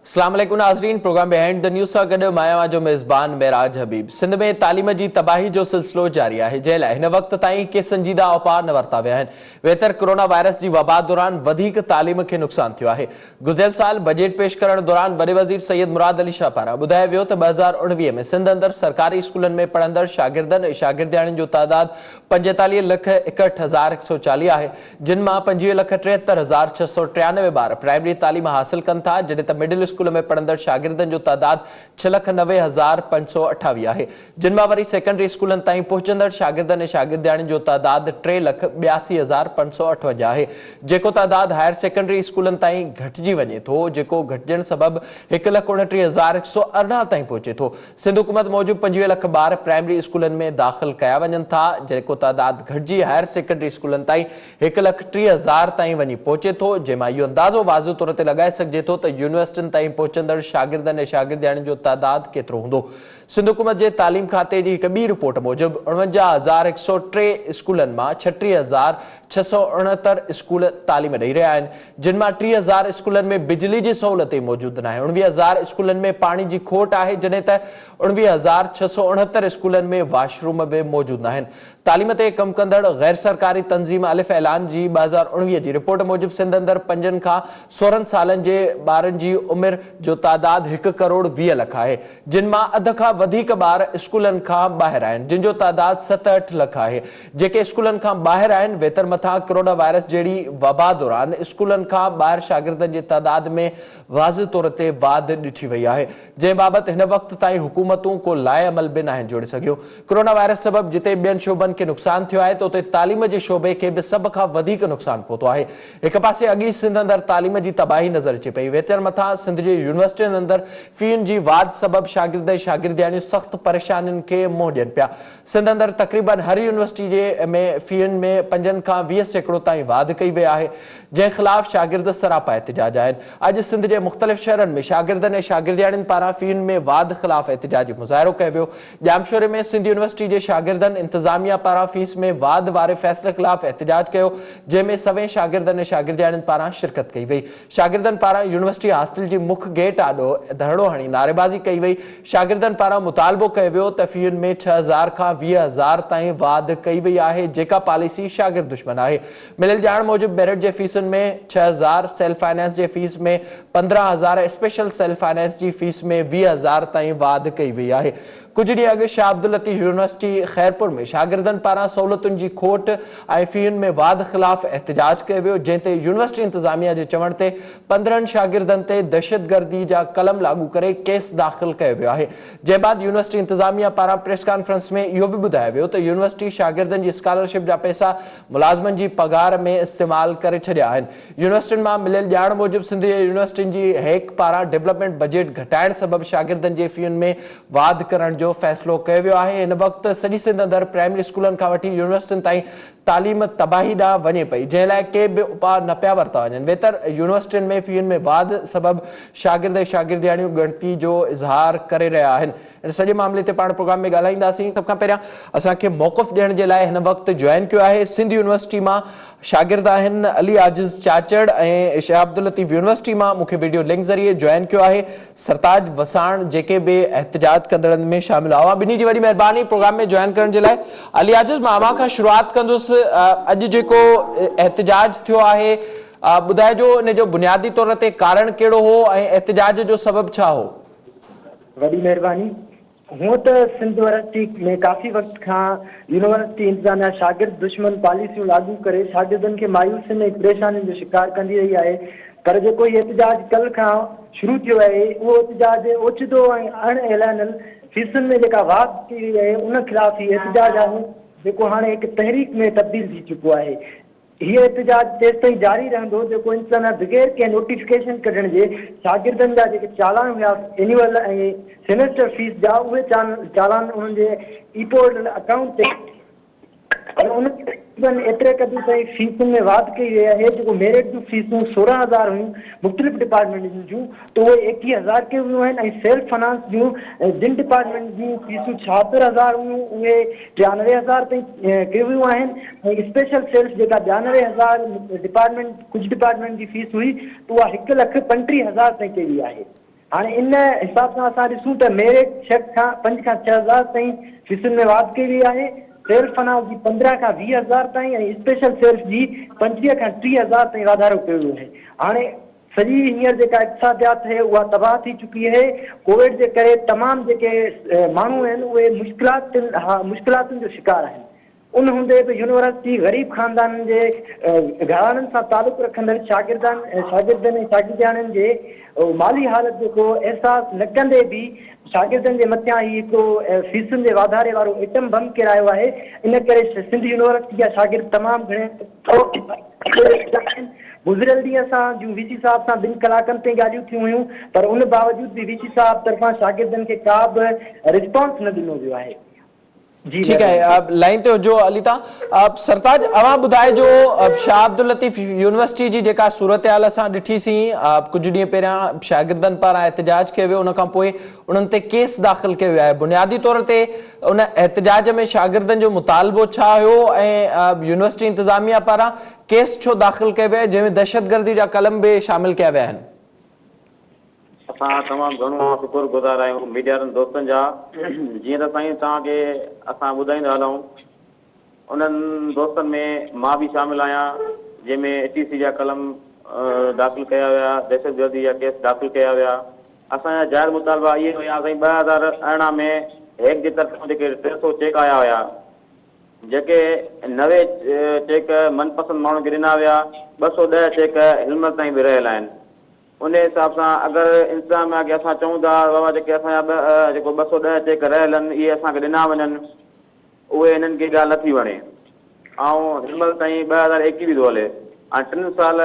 अस्सलाम वालेकुम नाज़रीन, प्रोग्राम बिहाइंड द न्यूज़ सां गॾु मां जो मेज़बान मेराज हबीब। सिंध में तालीम जी तबाही जो सिलसिलो जारी आहे, जंहिं लाइ हिन वक़्त ताईं के संजीदा उपाउ न वरिता विया आहिनि। वेतर कोरोना वायरस जी वबा दौरान वधीक तालीम खे नुक़सान थियो आहे। गुज़िरियल साल बजट पेश करण दौरान वॾे वज़ीर सैयद मुराद अली शाह पारां ॿुधायो वियो त 2019 में सिंध अंदरि सरकारी स्कूलनि में पढ़ंदड़ शागिर्दनि ऐं शागिर्दियाणियुनि जो तादाद 45,61,140 आहे, जिन मां 25,73,693 ॿार प्राइमरी तालीम हासिल कनि था, जॾहिं त मिडिल स्कूल में पढ़ंदड़ शागिर्दनि जो तादाद 6,90,528 आहे, जिन मां वरी सेकेंडरी स्कूलनि ताईं पहुचंदड़ शागिर्दनि ऐं शागिर्दियाणियुनि जो तादाद 3,82,558 आहे, जेको तादाद हायर सेकेंडरी स्कूलनि ताईं घटिजी वञे थो, जेको घटिजण सबबि 1,29,118 ताईं पहुचे थो। सिंध हुकूमत मूजिबि 25 लख ॿार प्राइमरी स्कूलनि में दाख़िल कया वञनि था, जेको तादाद घटिजी हायर सेकेंडरी स्कूलनि ताईं 1,30,000 ताईं वञी पहुचे थो, जंहिंमां इहो अंदाज़ो वाज़ो तौर ते लॻाए सघिजे थो त यूनिवर्सिटियुनि ताईं पहुचंदड़ शागिर्दनि ऐं शागिर्दियाणियुनि जो तादाद केतिरो हूंदो। सिंध हुकूमत जे तालीम खाते जी हिक ॿी रिपोर्ट मूजिबि 49,103 स्कूलनि मां 36,669 स्कूल तालीम ॾेई रहिया आहिनि, जिन मां 30,000 स्कूलनि में बिजली जी सहूलियत ई मौजूदु न आहे। 19,000 स्कूलनि में पाणी जी खोट आहे, जॾहिं त 19,669 स्कूलनि में वॉशरूम बि मौजूदु न आहिनि। तालीम ते कमु कंदड़ गैर सरकारी तंज़ीम अलिफ ऐलान जी 2019 जी रिपोर्ट मूजिबि सिंध अंदरि 5 खां 16 सालनि जे ॿारनि जी उमिरि जो तादाद 1,20,00,000 आहे, जिन मां अध खां वधीक ॿार स्कूलनि खां ॿाहिरि आहिनि, जिन जो तादाद 7-8 लख आहे। जेके स्कूलनि खां ॿाहिरि आहिनि, वेतर मथां कोरोना वायरस जहिड़ी वबा दौरान स्कूलनि खां ॿाहिरि शागिर्दनि जे तादाद में वाज़ तौर ते वाध ॾिठी वई आहे, जंहिं बाबति हिन वक़्त ताईं हुकूमतूं को लाइ अमल बि न आहिनि जोड़े सघियो। कोरोना वायरस सबबि जिते ॿियनि शोबनि खे नुक़सान थियो आहे, त उते तालीम जे शोबे खे बि सभ खां वधीक नुक़सान पहुतो आहे। हिक पासे अॻी सिंध अंदरि तालीम जी तबाही नज़र अचे पई, वेतर मथां सिंध जे यूनिवर्सिटियुनि अंदरि फ़ीयुनि जी वाध सबबि शागिर्द ऐं शागिर्दियाणियूं सख़्त परेशानियुनि खे मुंहुं ॾियनि पिया। सिंध अंदरि तक़रीबन हर यूनिवर्सिटी जे में फ़ीयुनि में 5 खां 20% ताईं वाध कई वई आहे, जंहिं ख़िलाफ़ शागिर्द सरापा एहतिजाज आहिनि। अॼु सिंध जे मुख़्तलिफ़ शहरनि में शागिर्दनि ऐं शागिर्दियाणियुनि पारां फ़ीयुनि में वाध ख़िलाफ़ एहतिजाजी मुज़ाहिरो कयो वियो। ॼामशोरे में सिंध यूनिवर्सिटी जे शागिर्दनि इंतिज़ामिया पारां फ़ीस में वाध वारे फ़ैसिले ख़िलाफ़ एहतिजाज कयो, जंहिंमें सवें शागिर्दनि ऐं शागिर्दियाणियुनि पारां शिरकत कई वई। शागिर्दनि पारां यूनिवर्सिटी हॉस्टल जी मुख गेट आॾो धरड़ो हणी नारेबाज़ी कई वई। शागिर्दनि पारां मुतालबो कयो वियो त फ़ीयुनि में 6,000 खां 20,000 ताईं वाध कई वई आहे, जेका पॉलिसी शागिर्द दुश्मन आहे। मिलियल ॼाण मूजिबि मेरिट जे फ़ीसुनि में 6,000, सेल्फ फाइनेंस जे फ़ीस में 15,000, स्पेशल सेल्फ फाइनेंस जी फ़ीस में 20,000 ताईं वाध कई वई आहे। कुछ ॾींहं अॻु शाह अब्दुल लतीफ़ यूनिवर्सिटी ख़ैरपुर में शागिर्दनि पारां सहूलियतुनि जी खोट ऐं फ़ीयुनि में वाध ख़िलाफ़ एहतिजाज कयो वियो, जंहिं ते यूनिवर्सिटी इंतिज़ामिया जे चवण ते 15 शागिर्दनि ते दहशतगर्दी जा कलम लागू करे केस दाख़िल कयो वियो आहे। जंहिं बाद यूनिवर्सिटी इंतिज़ामिया पारां प्रेस कॉन्फ्रेंस में इहो बि ॿुधायो वियो त यूनिवर्सिटी शागिर्दनि जी स्कॉलरशिप जा पैसा मुलाज़िमनि जी पघार में इस्तेमाल करे छॾिया आहिनि। यूनिवर्सिटियुनि मां मिलियल ॼाण मूजिबि सिंध यूनिवर्सिटियुनि जी हेक पारां डेवलपमेंट बजट घटाइण सबबि शागिर्दनि जे फ़ीयुनि में वाध करण जो फ़ैसिलो कयो वियो आहे। हिन वक़्तु सॼी सिंध अंदरि प्राइमरी स्कूलनि खां वठी यूनिवर्सिटियुनि ताईं तालीम तबाही ॾांहुं वञे पई, जंहिं लाइ के बि उपाउ न पिया वरिता वञनि। वेतर यूनिवर्सिटियुनि में फ़ीयुनि में वाध सबबि शागिर्द ऐं शागिर्दियाणियूं ॻणती जो इज़हार करे रहिया आहिनि। इन सॼे मामले ते पाण प्रोग्राम में ॻाल्हाईंदासीं। सभ खां पहिरियां असांखे मौक़िफ़ ॾियण जे लाइ हिन वक़्तु जॉइन कयो आहे सिंध यूनिवर्सिटी मां शागिर्द आहिनि अली आजिज़ चाचड़, ऐं शाह अब्दुल लतीफ़ यूनिवर्सिटी मां मूंखे वीडियो लिंक ज़रिए जॉइन कयो आहे सरताज वसाण, जेके बि एहतिजाज कंदड़नि में शामिल हुआ। ॿिन्ही जी वॾी महिरबानी प्रोग्राम में जॉइन करण जे लाइ। अली आजिज़, मां अव्हां खां शुरूआत कंदुसि। अॼु जेको एहतिजाज थियो आहे, ॿुधाइजो इन जो बुनियादी तौर ते कारण कहिड़ो हो ऐं एहतिजाज जो सबबु छा हो? वॾी महिरबानी। हूअं त सिंध यूनिवर्सिटी में काफ़ी वक़्त खां यूनिवर्सिटी इंतिज़ामिया शागिर्द दुश्मन पॉलिसियूं लागू करे शागिर्दनि खे मायूसियुनि ऐं परेशानियुनि जो शिकार कंदी रही आहे, पर जेको इहो एहतिजाज कल्ह खां शुरू थियो आहे, उहो एहतिजाज ओचितो ऐं अण ऐलानियल फ़ीसुनि में जेका वाध थी रही आहे उन ख़िलाफ़ ही एहतिजाज आहे, जेको हाणे हिकु तहरीक में तब्दील थी चुको आहे। हीअ एहतिजाज तेसि ताईं जारी रहंदो जेको इंसान बग़ैर कंहिं नोटिफिकेशन कढण जे शागिर्दनि जा जेके चालान हुया एन्यूअल ऐं सेमेस्टर फीस जा, उहे चालान उन्हनि जे ई पोर्टल अकाउंट ते एतिरे क़दुरु ताईं फ़ीसुनि में वाध कई वई आहे। जेको मेरिट जूं फ़ीसूं 16,000 हुयूं मुख़्तलिफ़ डिपार्टमेंट जूं, त उहे 21,000 कयूं वियूं आहिनि, ऐं सेल्फ फाइनेंस जूं जिन डिपार्टमेंट जूं फ़ीसूं 76,000 हुयूं उहे 93,000 ताईं कयूं वियूं आहिनि, ऐं स्पेशल सेल्फ जेका 92,000 डिपार्टमेंट कुझु डिपार्टमेंट जी फ़ीस हुई, त उहा 1,35,000 ताईं कई वई आहे। हाणे इन हिसाब सां असां ॾिसूं त मेरिट 6 खां 5 खां 6,000 ताईं फीसुनि में वाध कई वई आहे। सेल्फ अनाउंस जी 15 खां 20,000 ताईं ऐं स्पेशल सेल्फ जी 25 खां 30,000 ताईं वाधारो कयो वियो आहे। हाणे सॼी हींअर जेका इक़्तिसादियात है उहा तबाह थी चुकी है। कोविड जे करे तमामु जेके माण्हू आहिनि उहे मुश्किलातुनि जो शिकार आहिनि। उन हूंदे बि यूनिवर्सिटी ग़रीब ख़ानदाननि जे घराननि सां तालुक़ु रखंदड़ शागिर्दनि ऐं शागिर्दियाणियुनि जे माली हालत जेको अहसासु न कंदे बि शागिर्दनि जे मथियां ही हिकिड़ो फीसुनि जे वाधारे वारो एटम बम किरायो आहे। इन करे सिंध यूनिवर्सिटी जा शागिर्द तमामु घणे गुज़िरियल ॾींहं असां जूं वीसी साहब सां 2 कलाकनि ताईं ॻाल्हियूं थियूं हुयूं, पर उन बावजूद बि वीसी साहब तरफ़ां शागिर्दनि खे का बि रिस्पॉन्स न ॾिनो वियो आहे। जी ठीक है, अब लाइन ते हुजो अलीता। अब सरताज अवां ॿुधाए जो अब शाह अब्दुल लतीफ यूनिवर्सिटी जी जेका सूरत हाल असां ॾिठीसीं, कुछ ॾींहं पहिरियां शागिर्दनि पारां एहतजाज कयो वियो, उन खां पोइ उन्हनि ते केस दाख़िल कयो वियो आहे। बुनियादी तौर ते उन एहतजाज में शागिर्दनि जो मुतालबो छा हुयो ऐं यूनिवर्सिटी इंतज़ामिया पारां केस छो दाख़िल कयो वियो आहे जंहिंमें दहशतगर्दी जा कलम बि शामिल कया विया आहिनि? असां तमामु घणो शुक्रगुज़ार आहियूं मीडिया वारनि दोस्तनि जा। जीअं त साईं तव्हांखे असां ॿुधाईंदा हलूं, उन्हनि दोस्तनि में मां बि शामिल आहियां जंहिंमें ATC जा कलम दाख़िल कया विया, दहशतगर्दी जा केस दाख़िल कया विया। असांजा जाइज़ मुतालबा इहे हुया साईं 2018 में हेग जे तरफ़ां जेके 300 चेक आया हुया, जेके 90 चेक मनपसंद माण्हुनि खे ॾिना विया, 210 चेक हिनमहिल ताईं बि रहियल आहिनि। उन हिसाब सां अगरि इंतज़ाम आहे की असां चऊं था बाबा जेके असांजा जेको 210 चेक रहियल आहिनि इहे असांखे ॾिना वञनि, उहे हिननि खे ॻाल्हि नथी वणे। ऐं हिनमहिल ताईं 2021 थो हले, हाणे 3 साल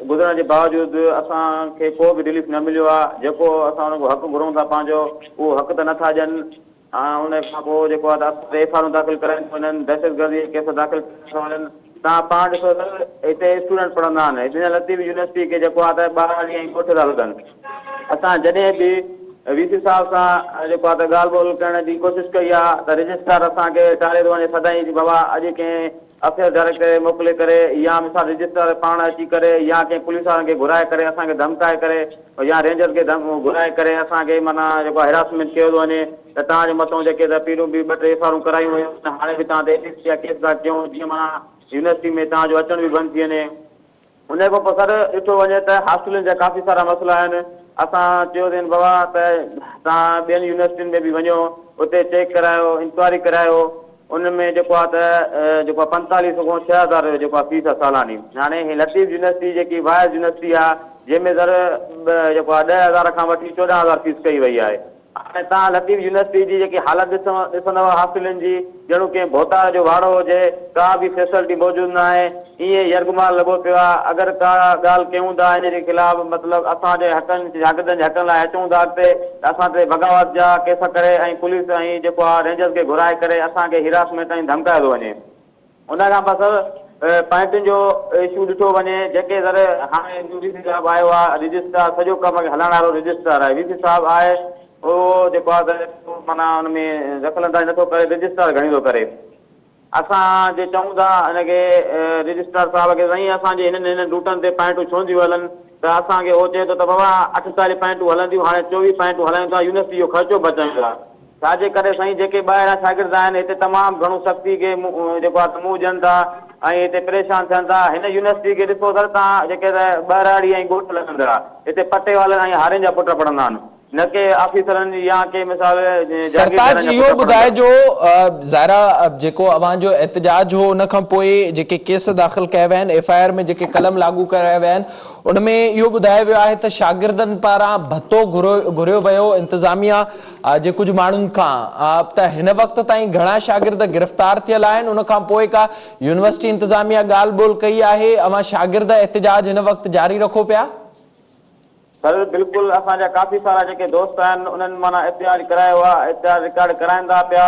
गुज़रण जे बावजूदि असांखे को बि रिलीफ न मिलियो आहे। जेको असां हुन खां हक़ घुरूं था पंहिंजो, उहो हक़ त नथा ॾियनि। उन खां पोइ जेको आहे FIR दाख़िल कराइनि था वञनि, दहशतगर्दी केस दाख़िल था वञनि। तव्हां पाण ॾिसो त हिते स्टूडेंट पढ़ंदा आहिनि, हिते लतीफ़ यूनिवर्सिटी खे जेको आहे त 12 ॾींहं ॻोठ था लॻनि। असां जॾहिं बि VC साहब सां जेको आहे त ॻाल्हि ॿोल करण जी कोशिशि कई आहे त रजिस्ट्रार असांखे टाले थो वञे सदाईं बाबा अॼु कंहिं अफ़ेयर डायरेक्टर मोकिले करे या मिसाल रजिस्ट्रार पाण अची करे या कंहिं पुलिस वारनि खे घुराए करे असांखे धमकाए करे या रेंजर खे घुराए करे असांखे माना जेको हेरासमेंट कयो थो वञे त तव्हांजे मथां जेके त पहिरियों बि 2-3 FIR करायूं हुयूं, हाणे बि तव्हां ते ATC जा केस था कयूं जीअं माना यूनिवर्सिटी में तव्हांजो अचण बि बंदि थी वञे। उन खां पोइ सर ॾिठो वञे त हॉस्टलुनि जा काफ़ी सारा मसइला आहिनि। असां चयोसीं बाबा त तव्हां ॿियनि यूनिवर्सिटियुनि में बि वञो, उते चेक करायो, इंक्वायरी करायो। उन में जेको आहे त जेको आहे 4500 खां 6000 जेको आहे फीस आहे सालानी। हाणे ही लतीफ़ यूनिवर्सिटी जेकी वाइस यूनिवर्सिटी आहे जंहिंमें सर जेको आहे 10,000 खां वठी 14,000 फीस कई वई आहे। हाणे तव्हां लतीफ़ यूनिवर्सिटी जी जेकी हालत ॾिसंदव हॉस्टलुनि जी, ॼणो कंहिं भोतार जो वाड़ो हुजे, का बि फैसिलिटी मौजूदु न आहे, ईअं यरगमाल लॻो पियो आहे। अगरि का ॻाल्हि कयूं था हिन जे ख़िलाफ़ मतिलबु असांजे हक़नि शागिर्दनि जे हक़नि लाइ अचूं था अॻिते त असां ते बग़ावत जा केस करे ऐं पुलिस ऐं जेको आहे रेंजर्स खे घुराए करे असांखे हिरासमेंट ऐं धमकाए थो वञे। उन खां पोइ सर पॉइंटुनि जो इशू ॾिठो वञे, जेके सर हाणे VC साहब आयो आहे, रजिस्ट्रार सॼो कमु हलाइण वारो रजिस्ट्रार आहे। VC साहब आहे उहो जेको आहे त माना हुन में दख़लअंदाज़ी नथो करे, रजिस्ट्रार घणी थो करे। असां जे चऊं था हिनखे रजिस्ट्रार साहब खे साईं असांजे हिननि रूटनि ते पॉइंटूं छो थियूं हलनि, त असांखे उहो चए थो त बाबा 48 पॉइंटूं हलंदियूं, हाणे 24 पॉइंटूं हलायूं था, यूनिवर्सिटी जो ख़र्चो बचायूं था। छाजे करे साईं जेके ॿाहिरां शागिर्द आहिनि हिते तमामु घणो सख़्ती खे जेको आहे मुंहुं ॾियनि था ऐं हिते परेशान थियनि था। हिन यूनिवर्सिटी खे ॾिसो सर तव्हां जेके ॿाहिराड़ी ऐं ॻोठ लॻंदड़ हिते पटे वारनि ऐं हारियुनि जा पुट पढ़ंदा आहिनि, न के ऑफिसरनि या के मिसाल सरताज इहो ॿुधाए जो ज़ाहिरा जेको अवां जो एहतजाज हो उन खां पोइ जेके केस दाख़िल कया विया आहिनि, FIR में जेके कलम लागू कराया विया आहिनि, उनमें इहो ॿुधायो वियो आहे त शागिर्दनि पारां भत्तो घुरियो वियो इंतज़ामिया जे कुझु माण्हुनि खां। त हिन वक़्त ताईं घणा शागिर्द गिरफ़्तार थियल आहिनि? उन खां पोइ का यूनिवर्सिटी इंतज़ामिया ॻाल्हि ॿोल कई आहे? अवां शागिर्द एहतजाज हिन वक़्त जारी रखो पिया? सर बिल्कुलु असांजा काफ़ी सारा जेके दोस्त आहिनि उन्हनि माना एहतजाज करायो आहे, एहतजाज रिकॉर्ड कराइनि था पिया।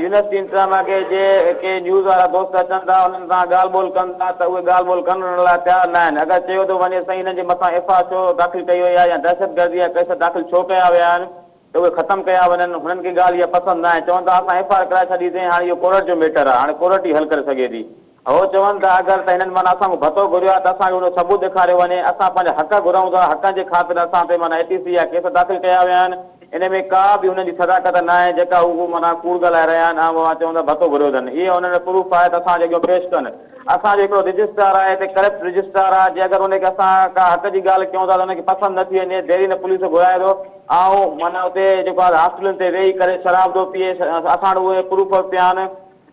यूनिवर्सिटी इंतज़ामिया खे जेके न्यूज़ वारा दोस्त अचनि था उन्हनि सां ॻाल्हि ॿोल कनि था त उहे ॻाल्हि ॿोल करण लाइ तयारु न आहिनि। अगरि चयो थो वञे साईं हिननि जे मथां FIR छो दाख़िल कई वई आहे या दहशतगर्दी जा केस दाख़िल छो कया विया आहिनि त उहे ख़तमु कया वञनि, हुननि खे ॻाल्हि इहा पसंदि न आहे। चवनि था असां FIR कराए छॾीसीं, हाणे इहो कोर्ट जो मैटर आहे, हाणे कोर्ट ई हल करे सघे थी। हो चवनि था अगरि त हिननि माना असांखो भतो घुरियो आहे त असांखे उन सबूत ॾेखारियो वञे, असां पंहिंजा हक़ घुरऊं था, हक़नि जे ख़ातिर असां ते माना ATC जा केस दाख़िल कया विया आहिनि। इन में का बि हुननि जी सदाकत न आहे जेका हू माना कूड़ ॻाल्हाए रहिया आहिनि ऐं मां चवंदा भतो घुरियो अथनि। इहे हुननि प्रूफ आहे त असांजे अॻियां पेश कनि। असांजो हिकिड़ो रजिस्ट्रार आहे हिते, करप्ट रजिस्ट्रार आहे, जे अगरि हुनखे असां का हक़ जी ॻाल्हि कयूं था त हुनखे पसंदि नथी वञे, देरी न पुलिस घुराए थो ऐं माना हुते जेको आहे हॉस्पिटल ते वेही करे शराब थो पीए। असां वटि उहे प्रूफ पिया आहिनि,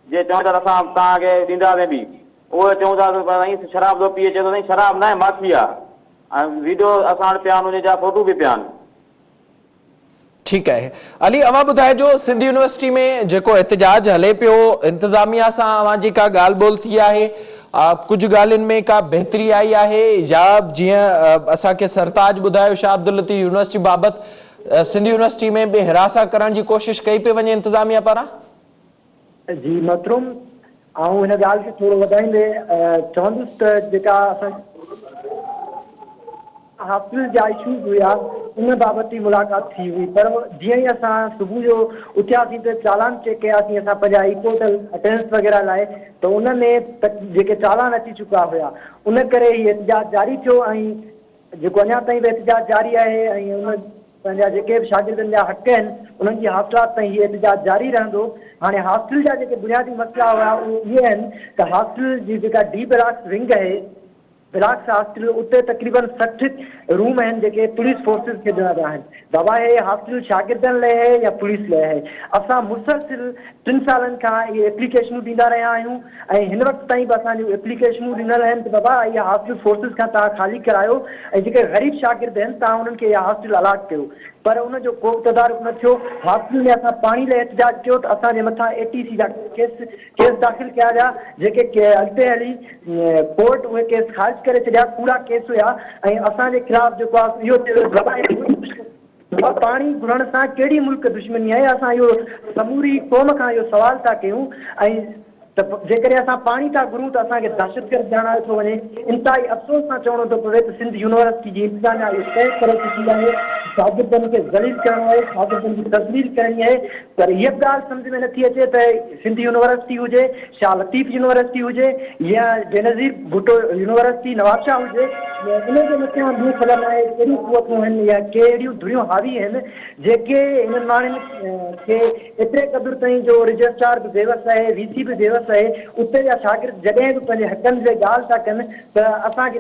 जे चवनि था असां तव्हांखे ॾींदासीं बि, उहे चऊं था त शराब थो पीए, चए थो साईं शराब न आहे माफ़ी आहे, ऐं वीडियो असां वटि पिया आहिनि, उन जा फोटू बि पिया आहिनि। ठीक है अली, अवां ॿुधाइजो सिंध यूनिवर्सिटी में जेको एहतजाज हले पियो, इंतज़ामिया सां अवां जी का ॻाल्हि ॿोल थी आहे? कुझु ॻाल्हियुनि में का बहितरी आई आहे या जीअं असांखे सरताज ॿुधायो शाह अब्दुल लतीफ़ यूनिवर्सिटी बाबति सिंध यूनिवर्सिटी में बि हिरासा करण जी कोशिश कई पई वञे इंतज़ामिया पारां? जी मोहतरम, ऐं हिन ॻाल्हि खे थोरो वधाईंदे चवंदुसि त जेका असां हॉस्पिटल जा इशूज़ हुया उन बाबति मुलाक़ात थी हुई, पर जीअं ई असां सुबुह जो उथियासीं त चालान चेक कयासीं असां पंहिंजा ई-पोर्टल अटेंडेंस वग़ैरह लाइ, त उन में जेके चालान अची चुका हुया उन करे हीउ एहतजाज जारी थियो ऐं जेको अञा ताईं बि एहतजाज जारी आहे ऐं उन पंहिंजा जेके बि शागिर्दनि जा हक़ आहिनि उन्हनि जी हासिलात ताईं हीउ एहतजाज जारी रहंदो। हाणे हॉस्पिटल जा जेके बुनियादी मसइला हुआ उहे इहे आहिनि त हॉस्पिटल जी जेका डी ब्लॉक विंग आहे, ब्लॉक हॉस्पिटल, उते तक़रीबन 60 रूम आहिनि जेके पुलिस फोर्सिस खे ॾिना विया आहिनि। दवा हे हॉस्पिटल शागिर्दनि लाइ आहे या पुलिस लाइ आहे? असां मुसलसिल 3 सालनि खां इहे एप्लीकेशनूं ॾींदा रहिया आहियूं ऐं हिन वक़्त ताईं बि असांजूं एप्लीकेशनूं ॾिनल आहिनि त बाबा इहा हॉस्पिटल फोर्सिस खां तव्हां ख़ाली करायो ऐं जेके ग़रीब शागिर्द आहिनि तव्हां उन्हनि खे इहा हॉस्पिटल अलाट कयो, पर उनजो को बि तदारुक न थियो। हॉस्पिटल में असां पाणी लाइ एहतजाज कयो त असांजे मथां ATC जा केस दाख़िल कया विया, जेके अॻिते हली कोर्ट उहे केस ख़ारिज करे छॾिया, पूरा केस हुया ऐं असांजे ख़िलाफ़ जेको आहे इहो पाणी घुरण सां कहिड़ी मुल्क दुश्मनी आहे? असां इहो समूरी क़ौम खां इहो सुवाल था कयूं ऐं त जेकॾहिं असां पाणी था घुरूं त असांखे दहशतगर्द ॼाणायो थो वञे। इंतिहाई अफ़सोस सां चवणो थो पवे त सिंध यूनिवर्सिटी जी इंतिज़ामिया इहो तय करे चुकी आहे, शागिर्दनि खे ज़लील करणो आहे, शागिर्दनि जी तज़लील करणी आहे, पर हीअ बि ॻाल्हि सम्झ में नथी अचे त सिंध यूनिवर्सिटी हुजे, शाह लतीफ़ यूनिवर्सिटी हुजे या बेनज़ीर भुट्टो यूनिवर्सिटी नवाबशाह हुजे, इनजे मथां ॿियूं ख़बर आहे कहिड़ियूं क़ुवतूं आहिनि या कहिड़ियूं धुरियूं हावी आहिनि जेके हिननि माण्हुनि खे एतिरे क़दुरु ताईं जो रजिस्ट्रार बि बेवस आहे, VC बि बेवस आहे, उते जा शागिर्द जॾहिं बि पंहिंजे हक़नि जे ॻाल्हि था कनि त असांखे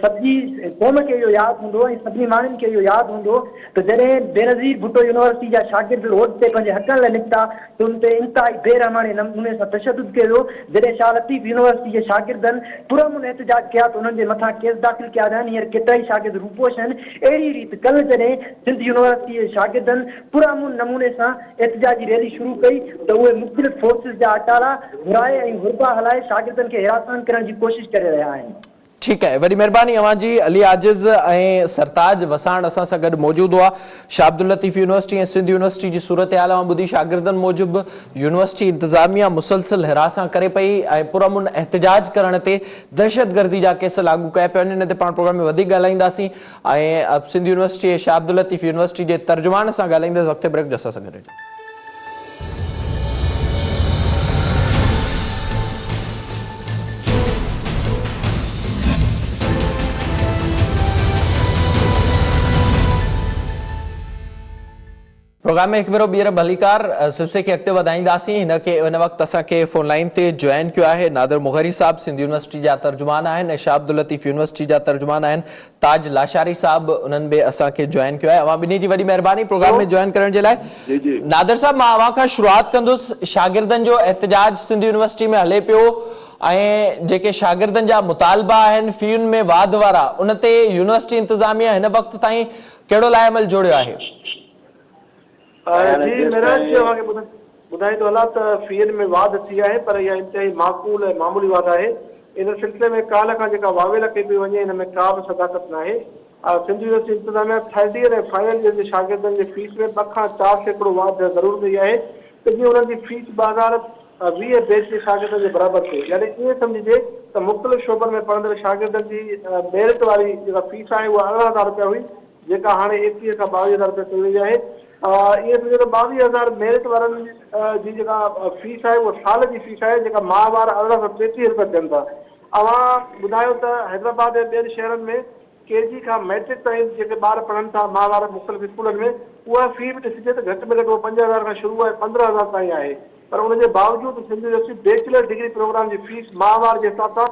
सॼी क़ौम खे इहो यादि हूंदो ऐं सभिनी माण्हुनि खे इहो यादि हूंदो त जॾहिं बेनज़ीर भुट्टो यूनिवर्सिटी जा शागिर्द रोड ते पंहिंजे हक़नि लाइ निकिता त उन ते इंतिहाई बेरहमाने नमूने सां तशदुद कयो वियो। जॾहिं शाह लतीफ़ यूनिवर्सिटी जे शागिर्दनि पुरअमन एहतजाज कया त उन्हनि जे मथां केस दाख़िल कया विया आहिनि। हींअर केतिरा ई शागिर्द रूपोश आहिनि। अहिड़ी रीति कल्ह जॾहिं सिंध यूनिवर्सिटी जे शागिर्दनि पुरअमन नमूने सां एहतजाजी रैली शुरू कई त उहे मुख़्तलिफ़ फोर्सिस जा अटाला घुराए ऐं हुरबा हलाए शागिर्दनि खे हिरासत करण जी कोशिश करे रहिया आहिनि। ठीक है, वॾी महिरबानी अवां जी। अली आजिज़ ऐं सरताज वसाण असां सां गॾु मौजूदु हुआ। शाह अब्दुल लतीफ़ यूनिवर्सिटी ऐं सिंध यूनिवर्सिटी जी सूरत हाल ॿुधी। शागिर्दनि मूजिबि यूनिवर्सिटी इंतिज़ामिया मुसलसिल हिरासां करे पई ऐं पुरअमन एहतजाज करण ते दहशतगर्दी जा केस लागू कया पिया आहिनि। इन ते पाण प्रोग्राम में वधीक ॻाल्हाईंदासीं ऐं सिंध यूनिवर्सिटी ऐं शाह अब्दुल लतीफ़ यूनिवर्सिटी जे तर्जुमान सां ॻाल्हाईंदासीं। वक़्त ब्रेक जो असां सां गॾु। प्रोग्राम में एक भेरो ॿीहर भलीकार सिलसिले खे अॻिते वधाईंदासीं। हिन वक़्तु असांखे फोन लाइन ते जॉइन कयो आहे नादिर मुग़री साहब, सिंध यूनिवर्सिटी जा तर्जुमान आहिनि ऐं शाह अब्दुल लतीफ़ यूनिवर्सिटी जा तर्जुमान आहिनि ताज लाशारी साहब, उन्हनि बि असांखे जॉइन कयो आहे। अवां ॿिन्ही जी वॾी महिरबानी प्रोग्राम में जॉइन करण जे लाइ। नादिर साहब, मां अवां खां शुरूआत कंदुसि। शागिर्दनि जो एहतजाज सिंध यूनिवर्सिटी में हले पियो ऐं जेके शागिर्दनि जा मुतालबा आहिनि फ़ीयुनि में वाध वारा, उन ते यूनिवर्सिटी इंतिज़ामिया हिन वक़्त ताईं कहिड़ो लाइअमल जोड़ियो आहे? जी मेराज ॿुधाई थो हलां त फ़ीअनि में वाध थी आहे, पर इहा इंतिहाई माक़ूल ऐं मामूली वाध आहे। इन सिलसिले में काल्ह खां जेका वावेल कई पई वञे हिन में का बि सदाकत न आहे। सिंध यूनिवर्सिटी इंतिज़ामिया थर्ड ईयर ऐं फाइनल ईयर जे शागिर्दनि जी फीस में 2 खां 4% वाध ज़रूरु कई आहे त जीअं उन्हनि जी फीस 2020 बैच जे शागिर्दनि जे बराबरि थिए। यानी ईअं सम्झिजे त मुख़्तलिफ़ शोबनि में पढ़ंदड़ शागिर्दनि जी मेरिट वारी जेका फीस आहे उहा 18,000 रुपया हुई, जेका हाणे 21 खां 22,000 रुपया कई वई आहे। ये 22,000 मेरिट वारनि जी जेका फीस आहे उहा साल जी फीस आहे, जेका माहवार 1833 रुपया ॾियनि था। अवां ॿुधायो त हैदराबाद ऐं ॿियनि शहरनि में केजी खां मैट्रिक ताईं जेके ॿार पढ़नि था माहवार मुख़्तलिफ़ स्कूलनि में, उहा फी बि ॾिसिजे त घटि में घटि उहा 5,000 खां शुरू आहे, 15,000 ताईं आहे। पर उनजे बावजूदि Sindh university bachelor degree program जी फीस माहवार जे हिसाब सां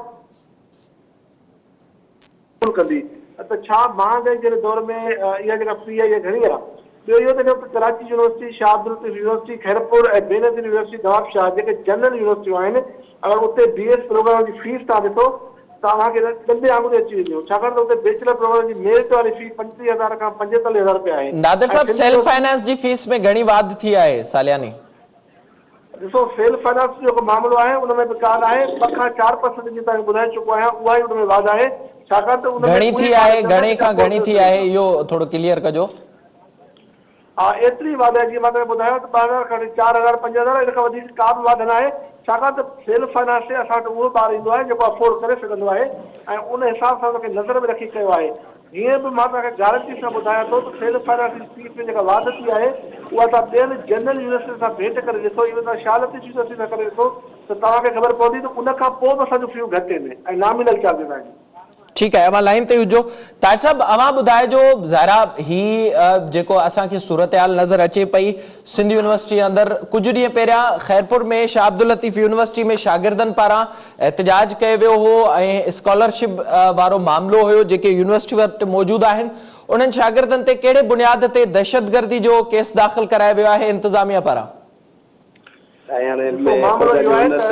कंदी। त छा महांगाई जे दौर में इहा जेका फी आहे इहा घणी आहे? ॿियो इहो त कराची यूनिवर्सिटी, शाह अब्दुल लतीफ़ यूनिवर्सिटी, खैरपुर ऐं बेनज़ीर यूनिवर्सिटी नवाबशाह जेके जनरल यूनिवर्सिटियूं आहिनि, अगरि उते BS प्रोग्राम जी फीस तव्हां ॾिसो तव्हांखे ॾंदे आङुरे अची वेंदियूं, छाकाणि त उते बैचलर प्रोग्राम जी मेरिट वारी फी 35,000 खां 45,000 रुपया आहे। नादिर साहब, सेल्फ फाइनेंस जी फीस में घणी वाध थी आहे सालियानी? ॾिसो, सेल्फ फाइनेंस जो मामिलो आहे उनमें बि ॻाल्हि आहे 2 खां 4% जी तव्हांखे ॿुधाए चुको आहियां, उहा ई उनमें वाध आहे। छाकाणि त उनमें घणी थी आहे, घणे खां घणी थी आहे, इहो थोरो क्लियर कजो। हा, एतिरी वाध आहे, जीअं मां तव्हांखे ॿुधायो त 2,000 खां 4,000 5,000, इन खां वधीक का बि वाध न आहे। छाकाणि त सेल्फ फाइनेंस ते असां वटि उहो ॿार ईंदो आहे जेको अफोर्ड करे सघंदो आहे ऐं उन हिसाब सां हुनखे नज़र में रखी कयो आहे। हीअं बि मां तव्हांखे गारंटी सां ॿुधायां थो त सेल्फ फाइनेंस जी फीस में जेका वाध थी आहे उहा तव्हां ॿियनि जनरल यूनिवर्सिटी सां भेट करे ॾिसो, इवन तव्हां शाह लतीफ़ यूनिवर्सिटी सां करे ॾिसो त तव्हांखे ख़बर पवंदी त उन खां पोइ बि असांजूं फीयूं घटि आहिनि ऐं नॉमिनल चार्जिस आहिनि। ठीक है, अवां लाइन ते हुजो। ताज साहब, अवां ॿुधाइजो ज़ाहिरा ही जेको असांखे सूरत हाल नज़र अचे पई सिंध यूनिवर्सिटी अंदरि, कुछ ॾींहं पहिरियां खैरपुर में शाह अब्दुल लतीफ़ यूनिवर्सिटी में शागिर्दनि पारां एहतजाज कयो वियो हो ऐं स्कॉलरशिप वारो मामिलो हुयो, जेके यूनिवर्सिटी वटि मौजूदु आहिनि उन्हनि शागिर्दनि ते कहिड़े बुनियाद ते दहशतगर्दी जो केस दाख़िल करायो वियो आहे इंतिज़ामिया पारां?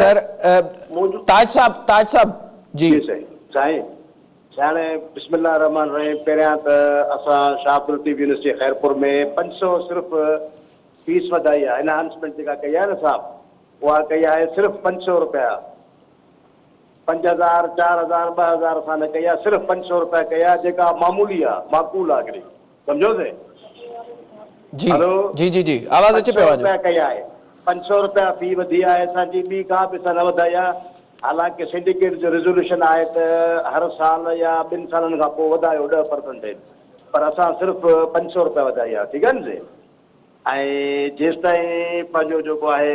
सर ताज साहब जी हाणे बिस्मिल्लाह रहमान रहीम। पहिरियां त असां शाह अब्दुल लतीफ़ यूनिवर्सिटी खैरपुर में 500 सिर्फ़ु फीस वधाई आहे, एनहांसमेंट जेका कई आहे न साहब, उहा कई आहे सिर्फ़ु 500 रुपया। 5,000 4,000 2,000 असां न कई आहे, सिर्फ़ु 500 रुपया कई आहे, जेका मामूली आहे, माक़ूल आहे हिकिड़ी, सम्झोसीं? जी जी जी जी, आवाज़ अचे पियो रुपया कई आहे, 500 रुपया फी वधी आहे असांजी, ॿी का बि असां न वधाई आहे। हालांकि सिंडिकेट जो रेज़ोल्यूशन आहे त हर साल या 2 सालनि खां पोइ वधायो 10%, पर असां सिर्फ़ु 500 रुपया वधाई आहे, ठीकु आहे न जी। ऐं जेसि ताईं पंहिंजो जेको आहे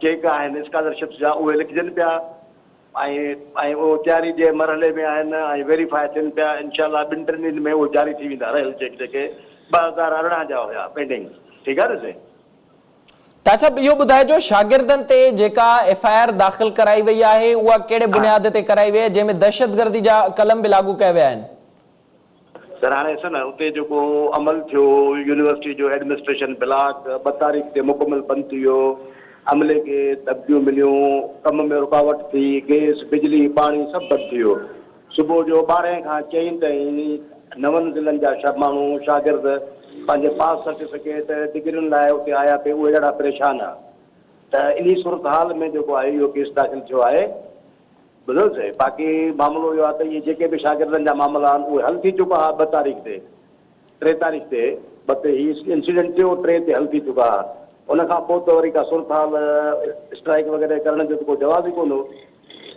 चेक आहिनि स्कॉलरशिप्स जा उहे लिखजनि पिया ऐं उहो तयारी जे मरहले में आहिनि ऐं वेरीफाई थियनि पिया। इनशाला 2-3 ॾींहंनि में उहो जारी थी वेंदा रहियल चेक जेके 2018 जा हुया पेंडिंग, ठीकु आहे न जी। ताजा इहो ॿुधाइजो शागिर्दनि ते जेका FIR दाख़िल कराई वई आहे उहा कहिड़े बुनियाद ते कराई वई आहे जंहिंमें दहशतगर्दी जा कलम बि लागू कया विया आहिनि? सर हाणे ॾिसो न, उते जेको अमल थियो यूनिवर्सिटी जो एडमिनिस्ट्रेशन ब्लॉक 2 तारीख़ ते मुकमल बंदि थी वियो, अमले खे दॿियूं मिलियूं, कम में रुकावट थी, गैस बिजली पाणी सभु बंदि थी वियो। सुबुह जो 12 खां 4 ताईं 9 ज़िलनि जा माण्हू शागिर्द पंहिंजे पास सर्टिफिकेट डिग्रियुनि लाइ उते आया पे, उहे ॾाढा परेशान आहे। त इन सूरत हाल में जेको आहे इहो केस दाख़िल थियो आहे, ॿुधोसीं। बाक़ी मामिलो इहो आहे त इहे जेके बि शागिर्दनि जा मामला आहिनि उहे हल थी चुका आहे 2 तारीख़ ते 3 तारीख़ ते हीउ इंसिडेंट थियो 3 ते हल थी चुका आहे। उन खां पोइ त वरी का सूरत हाल स्ट्राइक वग़ैरह करण जो को जवाब ई कोन हो।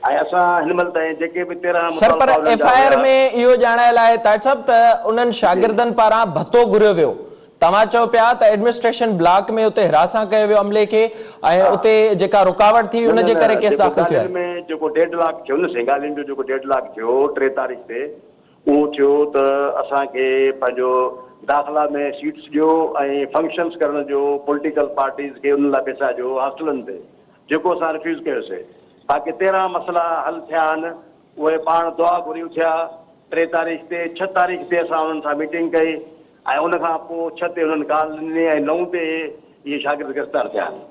ऐं असां हिन महिल ताईं जेके बि 13 सर, पर FIR में इहो ॼाणायल आहे ताज साहब त उन्हनि शागिर्दनि पारां भतो घुरियो वियो। तव्हां चओ पिया त एडमिनिस्ट्रेशन ब्लॉक में उते हिरासा कयो वियो अमले खे ऐं उते जेका रुकावट थी उन जे करे केस दाख़िल थियो आहे। में जेको डेडलॉक थियो न सेंगालिन जो जेको डेडलॉक थियो 3 तारीख़ ते, उहो थियो त असांखे पंहिंजो दाख़िला में सीट्स ॾियो ऐं फंक्शन्स करण जो पॉलिटिकल पार्टीज़ खे उन लाइ पैसा ॾियो हॉस्टलनि ते, जेको असां रिफ्यूज़ कयोसीं। बाक़ी 13 मसइला हल थिया आहिनि, उहे पाण दुआ घुरियूं थिया। 3 तारीख़ ते 6 तारीख़ ते असां उन्हनि सां मीटिंग कई ऐं उन खां पोइ 6 ते उन्हनि ॻाल्हि ॾिनी ऐं 9 ते इहे शागिर्द गिरफ़्तार थिया आहिनि।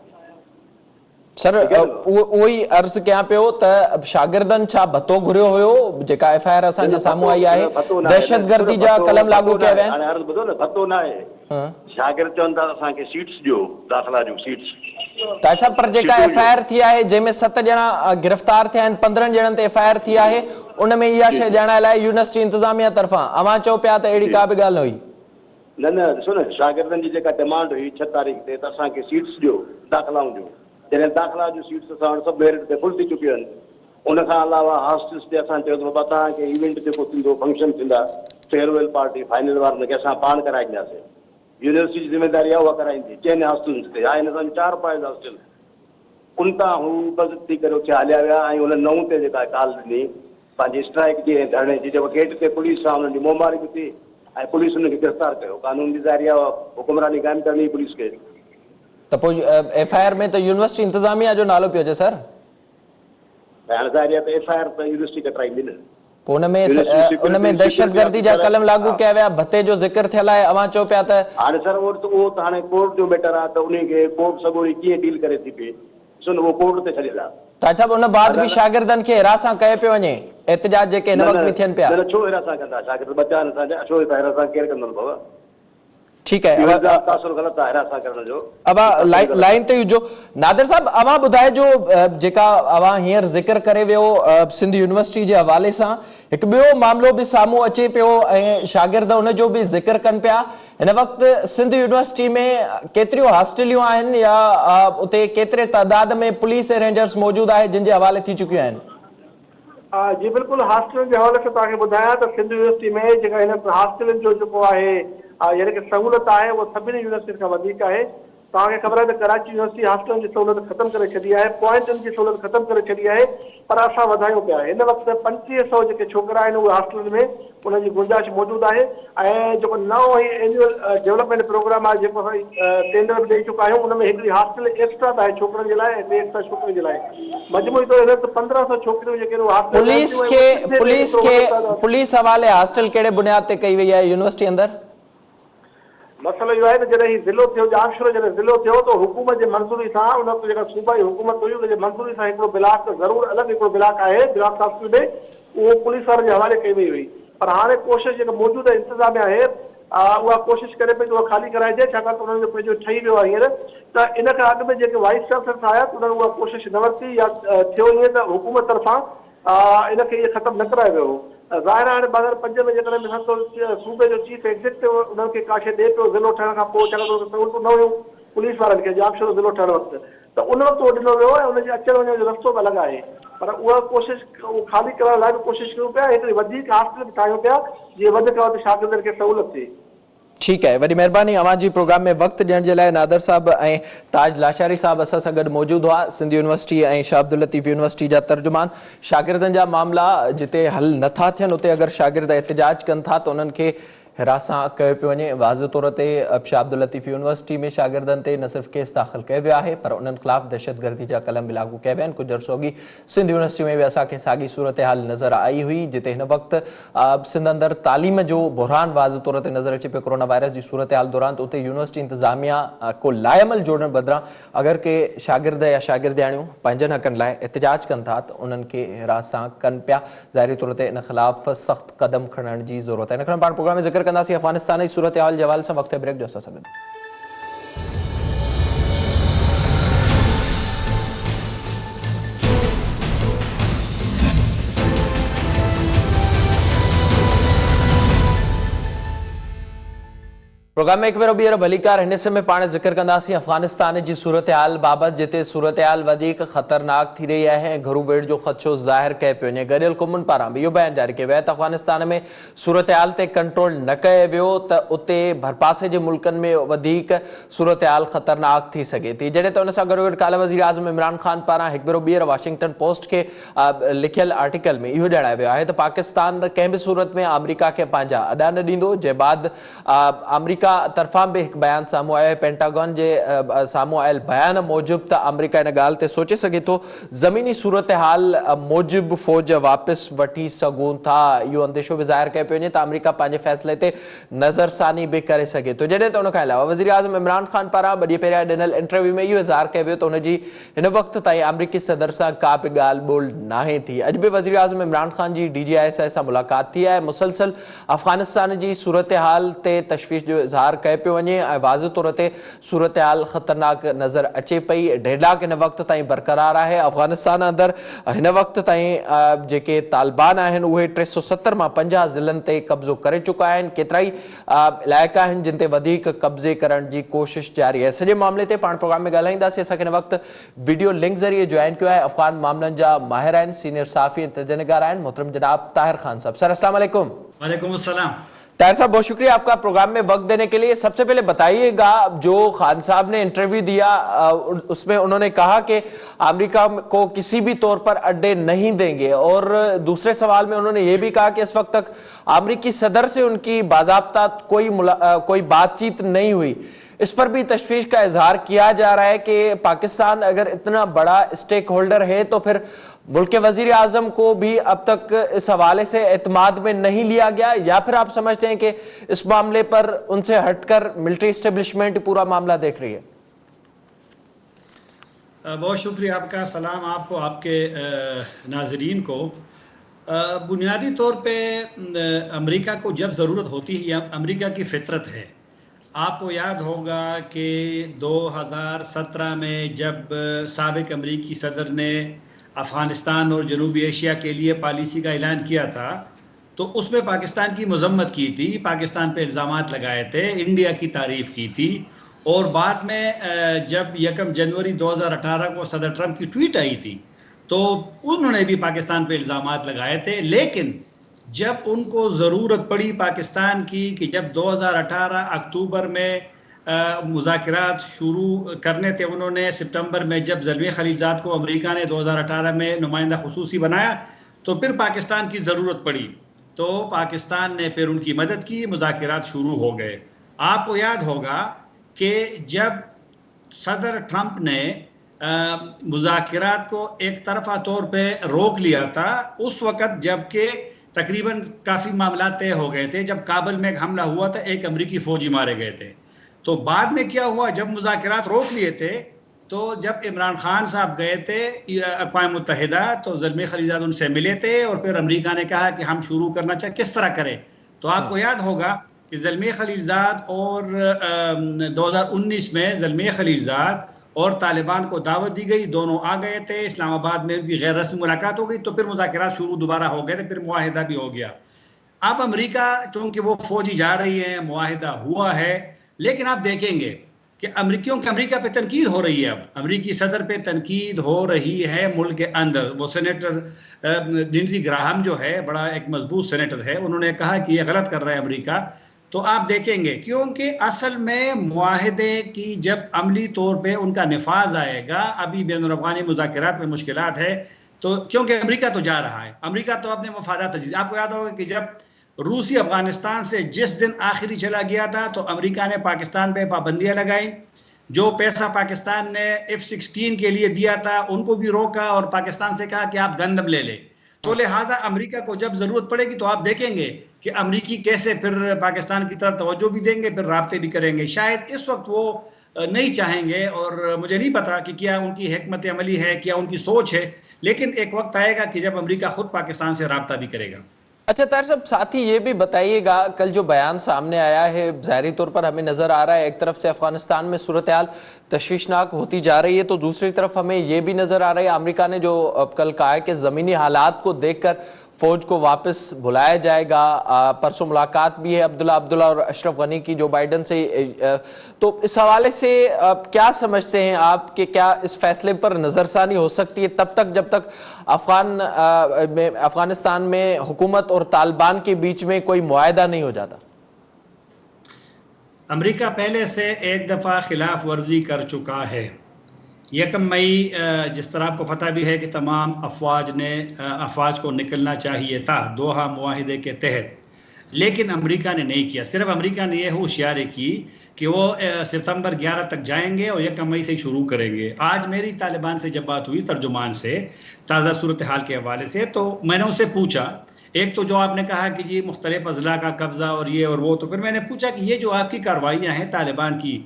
सर, उहो ई अर्ज़ु कयां पियो त शागिर्दनि छा भतो घुरियो हुयो? जेका FIR असांजे साम्हूं आई आहे दहशतगर्दी जा कलम लागू कया विया आहिनि। हाणे अर्ज़ु ॿुधो न, भतो न आहे, शागिर्द चवनि था असांखे सीट्स ॾियो, दाख़िला जूं सीट्स। अच्छा, पर जेका FIR थी आहे जंहिंमें 7 ॼणा गिरफ़्तार थिया आहिनि, 15 ॼणनि ते FIR थी आहे, उन में इहा शइ ॼाणायल आहे यूनिवर्सिटी इंतिज़ामिया तरफ़ां। अवां चओ पिया त अहिड़ी का बि ॻाल्हि न हुई। न ॾिसो न, शागिर्दनि जी जेका डिमांड हुई 6 तारीख़ ते त असांखे सीट्स ॾियो दाख़िलाउनि जूं, जॾहिं दाख़िला जूं सीट्स असां वटि सभु मेरिट ते फुल थी चुकियूं आहिनि। उन खां अलावा हॉस्टल्स ते असां चयो त बाबा तव्हांखे इवेंट जेको थींदो, फंक्शन थींदा, फेयरवेल पार्टी फाइनल वारनि खे असां पाण कराए ॾींदासीं। यूनिवर्सिटी जी ज़िम्मेदारी आहे उहा कराईंदी 4 हॉस्टल्स ते। हिन सां 4 प्राइवेट हॉस्टल उन तां हू बस थी करे उते हलिया विया ऐं हुन 9 ते जेका कॉल ॾिनी पंहिंजी स्ट्राइक जी ऐं धरणे जी, जेको गेट ते पुलिस सां हुननि जी मुंहमारी बि थी ऐं पुलिस हुनखे गिरफ़्तार कयो। कानून जी ज़ारी आहे हुकुमरानी क़ाइमु करणी पुलिस खे। त पोइ FIR में त यूनिवर्सिटी इंतज़ामिया जो नालो पियो अचे सर। हाणे ज़ारी आहे त FIR त यूनिवर्सिटी कटाईंदी न। पोइ उनमें दहशतगर्दी जा कलम लागू कया विया, भत्ते जो ज़िक्र थियल आहे, अवां चओ पिया त हाणे सर उहो त हाणे कोर्ट जो मैटर आहे त उनखे कोर्ट सभु कीअं डील करे थी पए, ॾिसो न उहो कोर्ट ते छॾींदा। त अच्छा उन बाद बि शागिर्दनि खे हिरासां कयो पियो वञे, एहतिजाज जेके हिन वक़्त बि थियनि पिया? न छो हिरासां कंदा शागिर्द बचा नथा, छो हिरासां केरु कंदो बाबा? ठीक है, तासुर गलत आहे हिरासां करण जो। अब लाइन ते हुजो। नादिर साहब अवां ॿुधाए जो जेका अवां हींअर ज़िक्र करे वियो सिंध यूनिवर्सिटी जे हवाले सां, हिकु ॿियो मामलो बि साम्हूं अचे पियो ऐं शागिर्द उन जो बि ज़िक्र कनि पिया। हिन वक़्तु सिंध यूनिवर्सिटी में केतिरियूं हॉस्टलियूं आहिनि या उते केतिरे तादाद में पुलिस ऐं रेंजर्स मौजूदु आहे जिन जे हवाले थी चुकियूं आहिनि? जी बिल्कुलु, हॉस्टल जे हवाले सां तव्हांखे ॿुधायां त सिंध यूनिवर्सिटी में जेका हिन हॉस्टलनि जो जेको आहे यानी कि सहूलियत आहे उहा सभिनी यूनिवर्सिटी खां वधीक आहे। तव्हांखे ख़बर आहे त कराची यूनिवर्सिटी हॉस्टलनि जी सहूलियत ख़तमु करे छॾी आहे, पॉइंटनि जी सहूलियत ख़तमु करे छॾी आहे, पर असां वधायूं पिया। हिन वक़्तु 2500 जेके छोकिरा आहिनि उहे हॉस्टलनि में उनजी गुंजाइश मौजूदु आहे ऐं जेको नओं ही एनुअल डेवलपमेंट प्रोग्राम आहे जेको असां टेंडर बि ॾेई चुका आहियूं, उनमें हिकिड़ी हॉस्टल एक्स्ट्रा आहे छोकिरनि जे लाइ ऐं 2 एक्स्ट्रा छोकिरियुनि जे लाइ। मजमूई तौर ते 1500 छोकिरियूं जेके पुलिस हवाले हॉस्टल कहिड़े बुनियाद ते कई वई आहे यूनिवर्सिटी अंदरि? मसइलो इहो आहे त जॾहिं ही ज़िलो थियो, जामशोर जॾहिं ज़िलो थियो त हुकूमत जे मंज़ूरी सां उन वक़्तु जेका सूबाई हुकूमत हुई उनजे मंज़ूरी सां हिकिड़ो ब्लॉक ज़रूरु अलॻि हिकिड़ो ब्लॉक आहे ब्लॉक हॉस्टल में, उहो पुलिस वारनि जे हवाले कई वई हुई। पर हाणे कोशिशि जेका मौजूदा इंतिज़ामिया आहे उहा कोशिशि करे पई त उहा ख़ाली कराइजे, छाकाणि त उन्हनि जो पंहिंजो ठही वियो आहे हींअर। त इन खां अॻु में जेके वाइस चांसलर आया उन्हनि उहा कोशिशि न वरिती या थियो ईअं त हुकूमत तरफ़ां इनखे इहे ख़तमु न करायो वियो। ज़ाहिर आहे 2005 में जेकॾहिं सूबे जो चीफ एग्ज़ीक्यूटिव उन्हनि खे काशे ॾिए पियो ज़िलो ठहण खां पोइ, छाकाणि त सहूलियतूं न हुयूं पुलिस वारनि खे जामशोर ज़िलो ठहण वक़्तु, त उन वक़्तु उहो ॾिनो वियो ऐं उनजे अचण वञण जो रस्तो बि अलॻि आहे। पर उहा कोशिशि ख़ाली करण लाइ बि कोशिशि कयूं पिया, हिकिड़ी वधीक हॉस्टल बि ठाहियूं पिया जीअं वधि खां वधि शागिर्दनि खे सहूलियत थिए। ठीक है, वॾी महिरबानी अवां जी प्रोग्राम में वक़्तु ॾियण जे लाइ। नादिर साहब ऐं ताज लाशारी साहब असां सां गॾु मौजूदु हुआ, सिंध यूनिवर्सिटी ऐं शाह अब्दुल लतीफ़ यूनिवर्सिटी जा तर्जुमान। शागिर्दनि जा मामला जिते हल नथा थियनि उते अगरि शागिर्द एहतिजाज कनि था त उन्हनि खे हिरासां कयो पियो वञे। वाज़ तौर ते शाह अब्दुल लतीफ़ यूनिवर्सिटी में शागिर्दनि ते न सिर्फ़ु केस दाख़िल कयो वियो आहे पर उन्हनि ख़िलाफ़ दहशतगर्दी जा कलम बि लागू कया विया आहिनि। कुझु अर्सो अॻु सिंध यूनिवर्सिटी में बि असांखे साॻी सूरत हाल नज़र आई हुई जिते हिन वक़्तु सिंध अंदरि तालीम जो बुरहान वाज़ तौर ते नज़र अचे पियो कोरोना वायरस जी सूरत हाल दौरान। त उते यूनिवर्सिटी इंतिज़ामिया को लाइमल जोड़ण बदिरां अगरि के शागिर्द या शागिर्दियाणियूं पंहिंजनि हक़नि लाइ एहतिजाज कनि था त उन्हनि खे हिरासां कनि पिया। ज़ाहिरी तौर ते इन ख़िलाफ़ सख़्तु क़दम खणण जी ज़रूरत आहे। इन करे पाण प्रोग्राम में ज़िक्र कंदासीं अफ़गानिस्तान जी सूरत हाल जे हवाले सां। वक़्तु ब्रेक जो असां सां गॾु। प्रोग्राम में एक भेरो ॿीहर भलीकार। हिन हिस्से में पाण ज़िक्र कंदासीं अफ़गानिस्तान जी सूरत हाल बाबति जिते सूरत हाल वधीक ख़तरनाक थी रही आहे ऐं घरू वेड़ जो ख़दशो ज़ाहिर कयो पियो वञे। गॾियल क़ौमुनि पारां बि इहो बयान जारी कयो वियो आहे त अफ़गानिस्तान में सूरत हाल ते कंट्रोल न कयो वियो त उते भरपासे जे मुल्कनि में वधीक सूरत हाल ख़तरनाक थी सघे थी। जॾहिं त उन सां गॾोगॾु काला वज़ीर आज़म इमरान ख़ान पारां हिकु भेरो ॿीहर वाशिंगटन पोस्ट खे लिखियल आर्टिकल में इहो ॼाणायो वियो आहे त पाकिस्तान कंहिं बि सूरत में अमरीका खे पंहिंजा अॾा न ॾींदो। जंहिं बाद अमरीका तरफ़ां बि हिकु बयानु साम्हूं आयो। पेंटागन जे साम्हूं आयल बयान मूजिबि त अमरीका इन ॻाल्हि ते सोचे सघे थो ज़मीनी सूरत हाल मूजिबि फ़ौज वापसि वठी सघूं था। इहो अंदेशो बि ज़ाहिर कयो पियो वञे त अमरीका पंहिंजे फ़ैसिले ते नज़रसानी बि करे सघे थो। जॾहिं त उन खां अलावा वज़ीर आज़म इमरान ख़ान पारां 2 ॾींहं पहिरियां ॾिनल इंटरव्यू में इहो इज़हार कयो वियो त उनजी हिन वक़्त ताईं अमरीकी सदर सां का बि ॻाल्हि ॿोल नाहे थी। अॼु बि वज़ीर आज़म इमरान ख़ान जी DGISI सां मुलाक़ात थी आहे। मुसलसल अफ़गानिस्तान जी सूरत हाल ते तशवीश जो इज़हार कयो पियो वञे ऐं वाज़ तौर ते सूरत हाल ख़तरनाक नज़र अचे पई। डेढाक हिन वक़्त ताईं बरक़रार आहे। अफ़गानिस्तान अंदरि हिन वक़्त ताईं जेके तालिबान आहिनि उहे 370 मां 50 ज़िलनि ते कब्ज़ो करे चुका आहिनि। केतिरा ई इलाइक़ा आहिनि जिन ते वधीक कब्ज़े करण जी कोशिशि जारी आहे। सॼे मामले ते पाण प्रोग्राम में ॻाल्हाईंदासीं। असांखे हिन वक़्तु वीडियो लिंक ज़रिए जॉइन कयो आहे अफ़गान मामलनि जा माहिर आहिनि, सीनियर साफ़ी ऐं तजनिगार आहिनि मोहतरम जनाब ताहिर ख़ान साहब। सर अस्सलाम वालेकुम। वालेकुम अस्सलाम। ताहिर साहब, बहुत शुक्रिया आपका प्रोग्राम में वक्त देने के लिए। सबसे पहले बताइएगा, जो खान साहब ने इंटरव्यू दिया उसमें उन्होंने कहा कि अमेरिका को किसी भी तौर पर अड्डे नहीं देंगे, और दूसरे सवाल में उन्होंने ये भी कहा कि इस वक्त तक अमेरिकी सदर से उनकी बाज़ाब्ता कोई बातचीत नहीं हुई। इस पर भी तशवीश का इजहार किया जा रहा है कि पाकिस्तान अगर इतना बड़ा स्टेक होल्डर है तो फिर मुल्क के वजीर आजम को भी अब तक इस हवाले से एतमाद में नहीं लिया गया, या फिर आप समझते हैं कि इस मामले पर उनसे हटकर मिलिट्री एस्टेब्लिशमेंट पूरा मामला देख रही है? बहुत शुक्रिया आपका। सलाम आपको, आपके नाजरीन को। बुनियादी तौर पे अमेरिका को जब ज़रूरत होती है, अमेरिका की फितरत है। आपको याद होगा कि 2017 में जब साबिक अमेरिकी सदर ने अफ़गानिस्तान और जनूबी एशिया के लिए पॉलिसी का ऐलान किया था, तो उसमें पाकिस्तान की मजम्मत की थी, पाकिस्तान पे इल्ज़ामात लगाए थे, इंडिया की तारीफ़ की थी। और बाद में जब 1 जनवरी 2018 को सदर ट्रंप की ट्वीट आई थी, तो उन्होंने भी पाकिस्तान पे इल्ज़ामात लगाए थे। लेकिन जब उनको ज़रूरत पड़ी पाकिस्तान की, कि जब 2018 अक्टूबर में मुज़ाकरात शुरू करने थे, उन्होंने सितंबर में जब ज़ल्मी खलीलज़ाद को अमेरिका ने 2018 में नुमाइंदा खुसूसी बनाया, तो फिर पाकिस्तान की ज़रूरत पड़ी, तो पाकिस्तान ने फिर उनकी मदद की, मुज़ाकरात शुरू हो गए। आपको याद होगा कि जब सदर ट्रंप ने मुज़ाकरात को एक तरफा तौर पे रोक लिया था, उस वक़्त जबकि तकरीबन काफ़ी मामला तय हो गए थे, जब काबुल में एक हमला हुआ था, एक अमरीकी फ़ौजी मारे गए थे। तो बाद में क्या हुआ, जब मुज़ाकरात रोक लिए थे, तो जब इमरान खान साहब गए थे अक़वाम मुत्तहिदा, तो ज़ल्मी खलीलज़ाद उनसे मिले थे, और फिर अमेरिका ने कहा कि हम शुरू करना चाहें, किस तरह करें। तो आपको याद होगा कि ज़ल्मी खलीलज़ाद और 2019 में ज़ल्मी खलीलज़ाद और तालिबान को दावत दी गई, दोनों आ गए थे, इस्लामाबाद में उनकी गैर रस्मी मुलाकात हो गई, तो फिर मुज़ाकरात शुरू दोबारा हो गए थे, फिर मुआहिदा भी हो गया। अब अमेरिका चूँकि वो फौजी जा रही है, मुआहिदा हुआ है, लेकिन आप देखेंगे कि अमेरिका पे तनकीद हो रही है। अब अमेरिकी सदर पे तनकीद हो रही है मुल्क के अंदर। वो सेनेटर लिंडज़ी ग्राहम जो है, बड़ा एक मजबूत सेनेटर है, उन्होंने कहा कि ये गलत कर रहा है अमेरिका। तो आप देखेंगे, क्योंकि असल में मुआहिदे की जब अमली तौर पे उनका निफाज आएगा, अभी बैनुल-अफ़गानी मुज़ाकरात में मुश्किलात है, तो क्योंकि अमेरिका तो जा रहा है, अमेरिका तो अपने मफादात तजीज़। आपको याद होगा कि जब रूसी अफ़गानिस्तान से जिस दिन आखिरी चला गया था, तो अमेरिका ने पाकिस्तान पे पाबंदियाँ लगाई, जो पैसा पाकिस्तान ने F-16 के लिए दिया था उनको भी रोका, और पाकिस्तान से कहा कि आप गंदम ले लें। तो लिहाजा अमेरिका को जब ज़रूरत पड़ेगी तो आप देखेंगे कि अमेरिकी कैसे फिर पाकिस्तान की तरफ तवज्जो भी देंगे, फिर राब्ते भी करेंगे। शायद इस वक्त वो नहीं चाहेंगे, और मुझे नहीं पता कि क्या उनकी हिकमत अमली है, क्या उनकी सोच है, लेकिन एक वक्त आएगा कि जब अमेरिका खुद पाकिस्तान से राब्ता भी करेगा। अच्छा ताहिर साहब, साथ ही ये भी बताइएगा, कल जो बयान सामने आया है, ज़ाहिरी तौर पर हमें नज़र आ रहा है एक तरफ से अफगानिस्तान में सूरत हाल तशवीशनाक होती जा रही है, तो दूसरी तरफ हमें ये भी नज़र आ रहा है अमेरिका ने जो अब कल कहा है कि ज़मीनी हालात को देखकर फ़ौज को वापस बुलाया जाएगा। परसों मुलाकात भी है अब्दुल्ला और अशरफ गनी की जो बाइडन से। तो इस हवाले से क्या समझते हैं आप कि क्या इस फैसले पर नज़रसानी हो सकती है तब तक जब तक अफगानिस्तान में हुकूमत और तालिबान के बीच में कोई मुआहदा नहीं हो जाता? अमेरिका पहले से एक दफ़ा खिलाफ वर्जी कर चुका है। 1 मई जिस तरह आपको पता भी है कि तमाम अफवाज को निकलना चाहिए था दोहा मुआहिदे के तहत, लेकिन अमेरिका ने नहीं किया। सिर्फ अमेरिका ने यह होशियारी की कि वो सितंबर 11 तक जाएंगे और 1 मई से शुरू करेंगे। आज मेरी तालिबान से जब बात हुई तर्जुमान से ताज़ा सूरत हाल के हवाले से, तो मैंने उनसे पूछा, एक तो जो आपने कहा कि जी मुख्तलिफ अजला का कब्ज़ा और ये और वो, तो फिर मैंने पूछा कि ये जो आपकी कार्रवाइयाँ हैं तालिबान की,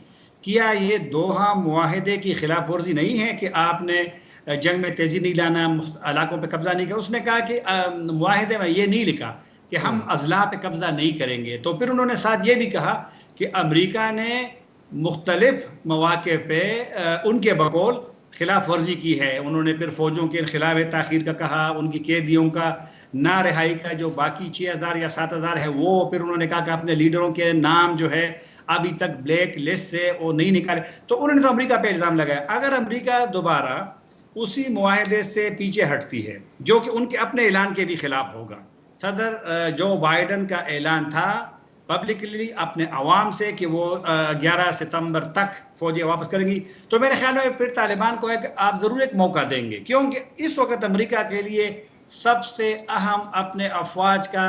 क्या ये दोहा मुआहिदे की खिलाफ वर्जी नहीं है कि आपने जंग में तेज़ी नहीं लाना, इलाकों पे कब्ज़ा नहीं किया? उसने कहा कि मुआहिदे में ये नहीं लिखा कि हम अजला पे कब्ज़ा नहीं करेंगे। तो फिर उन्होंने साथ ये भी कहा कि अमेरिका ने मुख्तलिफ मौके पे उनके बकौल खिलाफ वर्जी की है। उन्होंने फिर फ़ौजों के खिलाफ ताख़ीर का कहा, उनकी कैदियों का ना रिहाई का जो बाकी 6000 या 7000 है वो, फिर उन्होंने कहा कि अपने लीडरों के नाम जो है अभी तक ब्लैक लिस्ट से वो नहीं निकाले। तो उन्होंने तो अमेरिका पे इल्ज़ाम लगाया। अगर अमेरिका दोबारा उसी मुआहदे से पीछे हटती है जो कि उनके अपने ऐलान के भी खिलाफ होगा, सदर जो बाइडन का ऐलान था पब्लिकली अपने अवाम से कि वो 11 सितंबर तक फौजी वापस करेंगी, तो मेरे ख्याल में फिर तालिबान को आप ज़रूर एक मौका देंगे, क्योंकि इस वक्त अमेरिका के लिए सबसे अहम अपने अफवाज का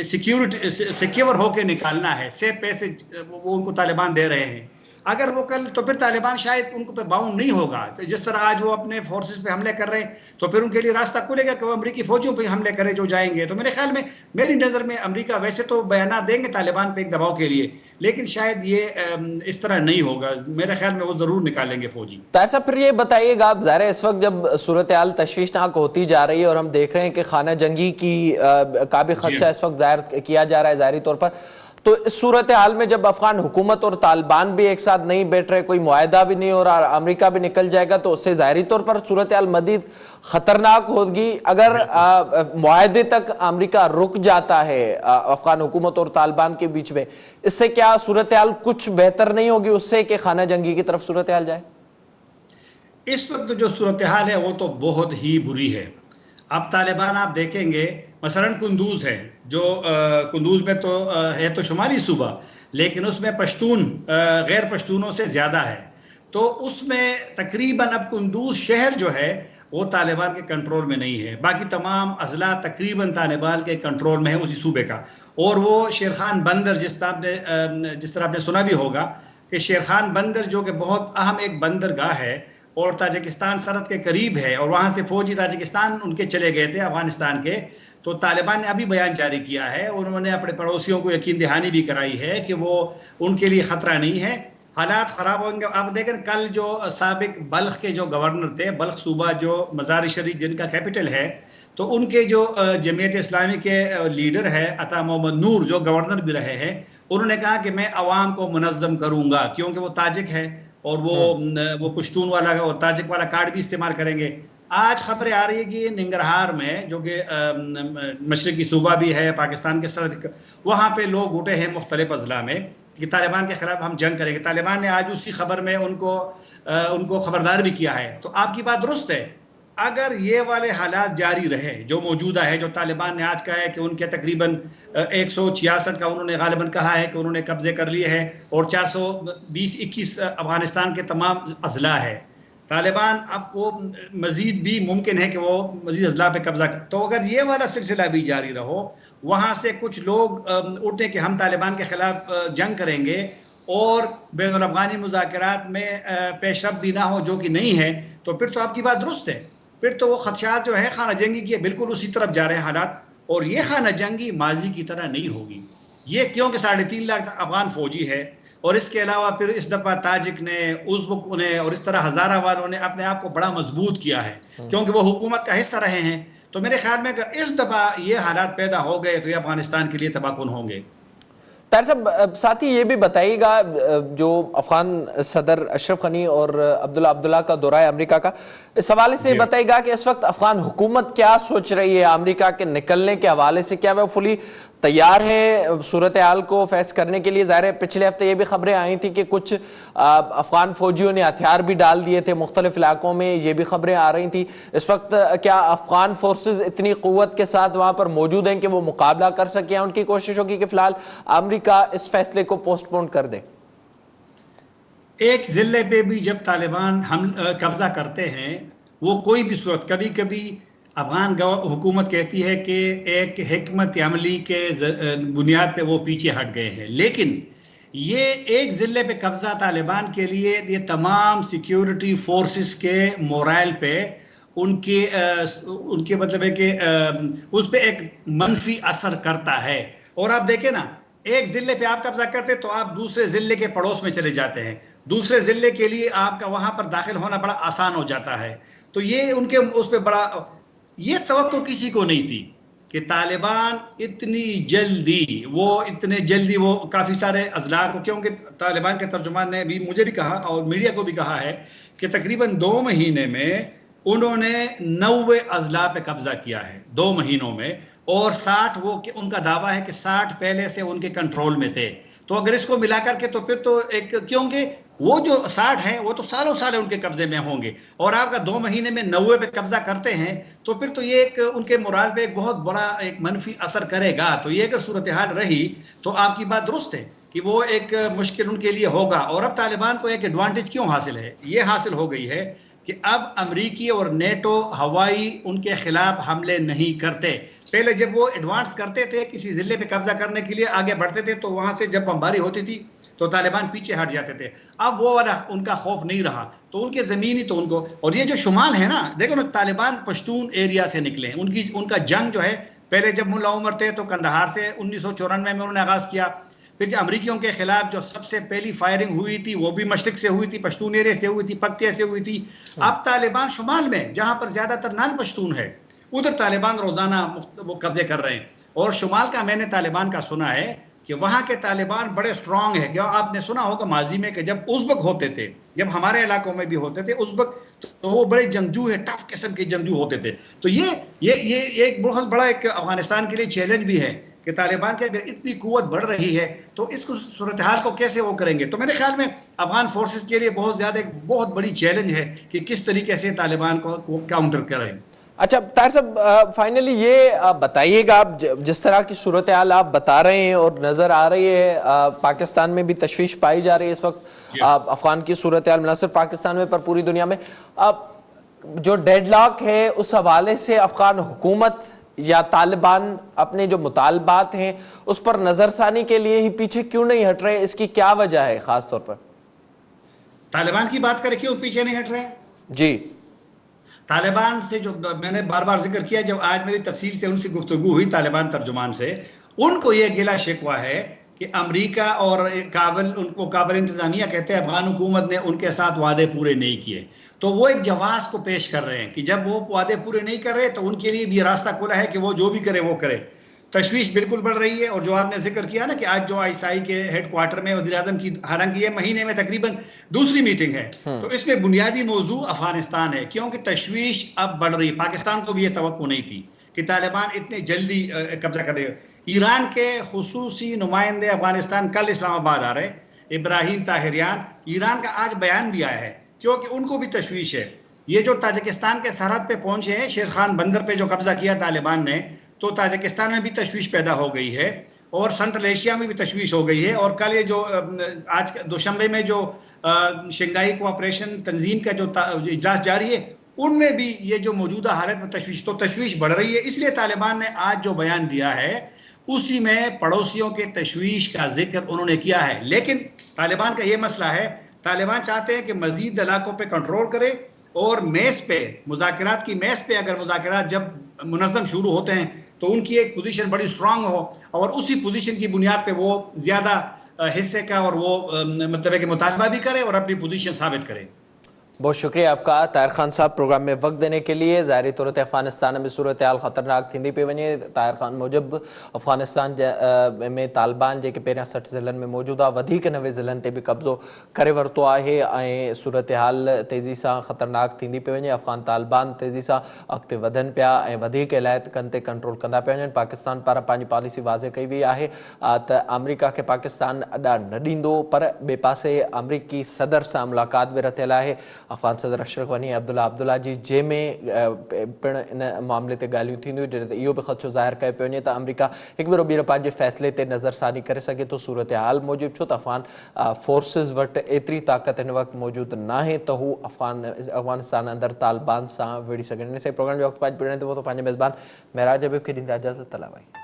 सिक्योरिटी सिक्योर होकर निकालना है। सेफ पैसे वो उनको तालिबान दे रहे हैं, अगर वो कल तो फिर तालिबान शायद उनको पे बाउंड नहीं होगा। तो जिस तरह आज वो अपने फोर्सेस पे हमले कर रहे हैं, तो फिर उनके लिए रास्ता खुलेगा कि वो अमेरिकी फौजियों पे हमले करें जो जाएंगे। तो मेरे ख्याल में, मेरी नज़र में, अमेरिका वैसे तो बयान देंगे तालिबान पे एक दबाव के लिए, लेकिन शायद ये इस तरह नहीं होगा। मेरे ख्याल में वो ज़रूर निकालेंगे फौजी। ताहिर साहब, फिर ये बताइएगा, आप ज़ाहिर है इस वक्त जब सूरत हाल तशवीशनाक होती जा रही है और हम देख रहे हैं कि खाना जंगी की का भी खदशा इस वक्त जाहिर किया जा रहा है ज़ाहिरी तौर पर, तो इस सूरत हाल में जब अफगान हुकूमत और तालिबान भी एक साथ नहीं बैठ रहे, कोई मुआहदा भी नहीं हो रहा, अमेरिका भी निकल जाएगा, तो उससे ज़ाहिरी तौर पर सूरत हाल मज़ीद ख़तरनाक होगी। अगर मुआहदे तक अमेरिका रुक जाता है अफगान हुकूमत और तालिबान के बीच में, इससे क्या सूरत हाल कुछ बेहतर नहीं होगी उससे कि खाना जंगी की तरफ सूरत हाल जाए? इस वक्त जो सूरत हाल है वो तो बहुत ही बुरी है। अब तालिबान आप देखेंगे, मसलन कुंदूज है, जो कुंदूज में तो है तो शुमाली सूबा, लेकिन उसमें पश्तून गैर पश्तूनों से ज़्यादा है, तो उसमें तकरीबन अब कुंदूज शहर जो है वो तालिबान के कंट्रोल में नहीं है। बाकी तमाम अजला तकरीबन तालिबान के कंट्रोल में है उसी सूबे का। और वो शेर खान बंदर, जिस तरह आपने सुना भी होगा कि शेर खान बंदर जो कि बहुत अहम एक बंदरगाह है और ताजिकिस्तान सरहद के करीब है, और वहाँ से फौजी ताजिकिस्तान उनके चले गए थे अफगानिस्तान के, तो तालिबान ने अभी बयान जारी किया है, उन्होंने अपने पड़ोसियों को यकीन दहानी भी कराई है कि वो उनके लिए ख़तरा नहीं है, हालात ख़राब होंगे। आप देखें कल जो साबिक बल्ख के जो गवर्नर थे, बल्ख सूबा जो मज़ार शरीफ जिनका कैपिटल है, तो उनके जो जमीयत इस्लामी के लीडर है अता मोहम्मद नूर, जो गवर्नर भी रहे हैं, उन्होंने कहा कि मैं अवाम को मुनज़्ज़म करूँगा, क्योंकि वो ताजिक है और वो पश्तून वाला और ताजिक वाला कार्ड भी इस्तेमाल करेंगे। आज खबरें आ रही है कि निंगरहार में, जो कि मशरकी सूबा भी है पाकिस्तान के सरहद, वहाँ पे लोग उठे हैं मुख्तलिफ अजला में कि तालिबान के खिलाफ हम जंग करेंगे। तालिबान ने आज उसी खबर में उनको खबरदार भी किया है। तो आपकी बात दुरुस्त है, अगर ये वाले हालात जारी रहे जो मौजूदा है, जो तालिबान ने आज कहा है कि उनके तकरीबन 166 का उन्होंने गालिबन कहा है कि उन्होंने कब्जे कर लिए हैं, और 420-21 अफगानिस्तान के तमाम अजला है, तालिबान आपको मजीद भी मुमकिन है कि वो मजीद अजला पे कब्जा कर। तो अगर ये वाला सिलसिला भी जारी रहो, वहाँ से कुछ लोग उठे कि हम तालिबान के खिलाफ जंग करेंगे और बैनुल अफ़गानी मुज़ाकरात में पेशरफ भी ना हो, जो कि नहीं है, तो फिर तो आपकी बात दुरुस्त है, फिर तो वो खदशात जो है खाना जंगी की बिल्कुल उसी तरफ जा रहे हैं हालात। और ये खाना जंगी माजी की तरह नहीं होगी, ये क्योंकि 3.5 लाख अफगान फौजी है, और इसके अलावा फिर इस दफ़ा ताजिक ने, उज़्बक ने और इस तरह हज़ारा वालों ने अपने आप को बड़ा मजबूत किया है, क्योंकि वो हुकूमत का हिस्सा रहे हैं। तो मेरे ख्याल में अगर इस दफ़ा ये हालात पैदा हो गए तो ये अफगानिस्तान के लिए तबाहकुन होंगे। ताहिर साहब, साथ ही ये भी बताइएगा, जो अफगान सदर अशरफ गनी और अब्दुल्ला का दौरा है अमेरिका का, इस हवाले से बताइएगा कि इस वक्त अफगान हुकूमत क्या सोच रही है अमेरिका के निकलने के हवाले से? क्या वह फुली तैयार है सूरत हाल को फेस करने के लिए? ज़ाहिर है पिछले हफ्ते ये भी खबरें आई थी कि कुछ अफगान फौजियों ने हथियार भी डाल दिए थे मुख्तलिफ इलाकों में, ये भी खबरें आ रही थी। इस वक्त क्या अफगान फोर्सेज इतनी क़ुव्वत के साथ वहाँ पर मौजूद हैं कि वो मुकाबला कर सकें, या उनकी कोशिश होगी कि फ़िलहाल अमेरिका इस फैसले को पोस्टपोन कर दे? एक ज़िले पे भी जब तालिबान हम कब्जा करते हैं, वो कोई भी सूरत, कभी कभी अफगान हुकूमत कहती है कि एक हिकमत अमली के बुनियाद पे वो पीछे हट गए हैं, लेकिन ये एक ज़िले पे कब्जा तालिबान के लिए ये तमाम सिक्योरिटी फोर्सेस के मोरल पे उनके मतलब है कि उस पर एक मनफी असर करता है। और आप देखें ना, एक ज़िले पे आप कब्जा करते तो आप दूसरे ज़िले के पड़ोस में चले जाते हैं, दूसरे ज़िले के लिए आपका वहाँ पर दाखिल होना बड़ा आसान हो जाता है। तो ये उनके उस पर बड़ा, ये तवक्को किसी को नहीं थी कि तालिबान इतनी जल्दी वो काफ़ी सारे अजला को, क्योंकि तालिबान के तर्जुमान ने भी मुझे भी कहा और मीडिया को भी कहा है कि तकरीबन 2 महीने में उन्होंने 90 अजला पे कब्जा किया है 2 महीनों में, और 60 उनका दावा है कि 60 पहले से उनके कंट्रोल में थे। तो अगर इसको मिला करके तो फिर तो एक, क्योंकि وہ جو 60 ہیں وہ تو سالوں سال ان کے قبضے میں ہوں گے، اور آپ کا 2 مہینے میں 90 پہ قبضہ کرتے ہیں تو پھر تو یہ ایک ان کے مورال پہ ایک بہت بڑا ایک منفی اثر کرے گا. تو یہ اگر صورتحال رہی تو آپ کی بات درست ہے کہ وہ ایک مشکل ان کے لیے ہوگا. اور اب طالبان کو ایک ایڈوانٹیج کیوں حاصل ہے؟ یہ حاصل ہو گئی ہے کہ اب امریکی اور نیٹو ہوائی ان کے خلاف حملے نہیں کرتے. پہلے جب وہ ایڈوانس کرتے تھے کسی ضلع پہ قبضہ کرنے کے لیے آگے بڑھتے تھے تو وہاں سے جب بمباری ہوتی تھی تو طالبان پیچھے ہٹ جاتے تھے. اب وہ والا ان کا خوف نہیں رہا تو ان کے زمینی تو ان کو، اور یہ جو شمال ہے نا، دیکھو نا طالبان پشتون ایریا سے نکلے. ان کا جنگ جو ہے پہلے جب ملا عمر تھے تو کندہار سے 1994 میں انہوں نے آغاز کیا. پھر جو امریکیوں کے خلاف جو سب سے پہلی فائرنگ ہوئی تھی وہ بھی مشرق سے ہوئی تھی، پشتون ایریا سے ہوئی تھی، پکتیا سے ہوئی تھی. اب طالبان شمال میں جہاں پر زیادہ تر نان پشتون ہے ادھر طالبان روزانہ وہ قبضے کر رہے ہیں. اور شمال کا میں نے طالبان کا سنا ہے کہ وہاں کے طالبان بڑے سٹرونگ ہیں. کیا آپ نے سنا ہوگا ماضی میں کہ جب ازبک ہوتے تھے، جب ہمارے علاقوں میں بھی ہوتے تھے ازبک، تو وہ بڑے جنگجو ہیں، ٹف قسم کے جنگجو ہوتے تھے. تو یہ ایک بہت بڑا ایک افغانستان کے لیے چیلنج بھی ہے کہ طالبان کی اگر اتنی قوت بڑھ رہی ہے تو اس صورتحال کو کیسے وہ کریں گے. تو میرے خیال میں افغان فورسز کے لیے بہت زیادہ ایک بہت بڑی چیلنج ہے کہ کس طریقے سے طالبان کو کاؤنٹر کریں. اچھا طاہر صاحب، فائنلی یہ بتائیے گا، آپ جس طرح کی صورتحال آپ بتا رہے ہیں اور نظر آ رہی ہے، پاکستان میں بھی تشویش پائی جا رہی ہے اس وقت، افغان کی صورتحال نہ صرف پاکستان میں پر پوری دنیا میں، جو ڈیڈ لاک ہے اس حوالے سے افغان حکومت یا طالبان اپنے جو مطالبات ہیں اس پر نظر ثانی کے لیے ہی پیچھے کیوں نہیں ہٹ رہے؟ اس کی کیا وجہ ہے خاص طور پر؟ طالبان کی بات کریں کیوں پیچھے نہیں ہٹ رہے ہیں؟ جی، طالبان سے جو میں نے بار بار ذکر کیا، جب آج میری تفصیل سے ان سے گفتگو ہوئی طالبان ترجمان سے، ان کو یہ گلہ شکوہ ہے کہ امریکہ اور کابل، ان کو کابل انتظامیہ کہتے ہیں، افغان حکومت نے ان کے ساتھ وعدے پورے نہیں کیے. تو وہ ایک جواز کو پیش کر رہے ہیں کہ جب وہ وعدے پورے نہیں کر رہے تو ان کے لیے بھی راستہ کھلا ہے کہ وہ جو بھی کرے وہ کرے. تشویش بالکل بڑھ رہی ہے. اور جو آپ نے ذکر کیا نا کہ آج جو ISI کے ہیڈ کوارٹر میں وزیر اعظم کی، حالانکہ یہ مہینے میں تقریباً دوسری میٹنگ ہے، تو اس میں بنیادی موضوع افغانستان ہے، کیونکہ تشویش اب بڑھ رہی ہے. پاکستان کو بھی یہ توقع نہیں تھی کہ طالبان اتنے جلدی قبضہ کرے گا. ایران کے خصوصی نمائندے افغانستان کل اسلام آباد آ رہے، ابراہیم طاہریان. ایران کا آج بیان بھی آیا ہے کیونکہ ان کو بھی تشویش ہے. یہ جو تاجکستان کے سرحد پہ پہنچے ہیں، شیر خان بندر پہ جو قبضہ کیا طالبان نے، تو تاجکستان میں بھی تشویش پیدا ہو گئی ہے اور سنٹرل ایشیا میں بھی تشویش ہو گئی ہے. اور کل یہ جو آج دوشنبے میں جو شنگھائی کوآپریشن تنظیم کا جو اجلاس جاری ہے، ان میں بھی یہ جو موجودہ حالت میں تشویش بڑھ رہی ہے. اس لیے طالبان نے آج جو بیان دیا ہے اسی میں پڑوسیوں کے تشویش کا ذکر انہوں نے کیا ہے. لیکن طالبان کا یہ مسئلہ ہے، طالبان چاہتے ہیں کہ مزید علاقوں پہ کنٹرول کرے اور میز پہ، مذاکرات کی میز پہ اگر مذاکرات جب منظم شروع ہوتے ہیں تو ان کی ایک پوزیشن بڑی سٹرانگ ہو اور اسی پوزیشن کی بنیاد پہ وہ زیادہ حصے کا اور وہ مطلب ہے کہ مطالبہ بھی کرے اور اپنی پوزیشن ثابت کرے. بہت شکریہ آپ کا طاہر خان صاحب پروگرام میں وقت دینے کے لیے. ظاہری طور تے افغانستان میں صورتحال خطرناک تھیندی پی ونے. طاہر خان موجب افغانستان میں طالبان جے کہ پہریاں 60 ضلعن میں موجودہ ودھیک 90 ضلعن تے بھی قبضو کرے ورتو ہے ऐं صورتحال तेज़ी सां ख़तरनाक थींदी पई वञे. अफ़गान तालिबान तेज़ी सां अॻिते वधनि पिया ऐं वधीक इलाइक़नि ते कंट्रोल कंदा पिया वञनि. पाकिस्तान पारां पंहिंजी पॉलिसी वाज़े कई वई आहे त अमरीका खे पाकिस्तान अॾा न ॾींदो, पर ॿिए पासे अमरीकी सदर सां मुलाक़ात बि रथियल आहे. अफ़गान सदर अशरफ गनी अब्दुल्ला जी जंहिंमें पिणु इन मामले ते ॻाल्हियूं थींदियूं, जॾहिं त इहो बि ख़दशो ज़ाहिर कयो पियो वञे त अमरीका हिकु भेरो ॿीहर पंहिंजे फ़ैसिले ते नज़रसानी करे सघे थो. सूरतहाल मूजिबि छो त अफ़गान फोर्सिस वटि एतिरी ताक़त हिन वक़्तु मौजूदु नाहे त हू अफ़गानिस्तान अंदरि तालिबान सां विड़ी सघनि. इन से प्रोग्राम जो वक़्तु पंहिंजे पिणनि ते पंहिंजे मेज़बान महराज हबीब खे ॾींदा इजाज़त. तलावाई.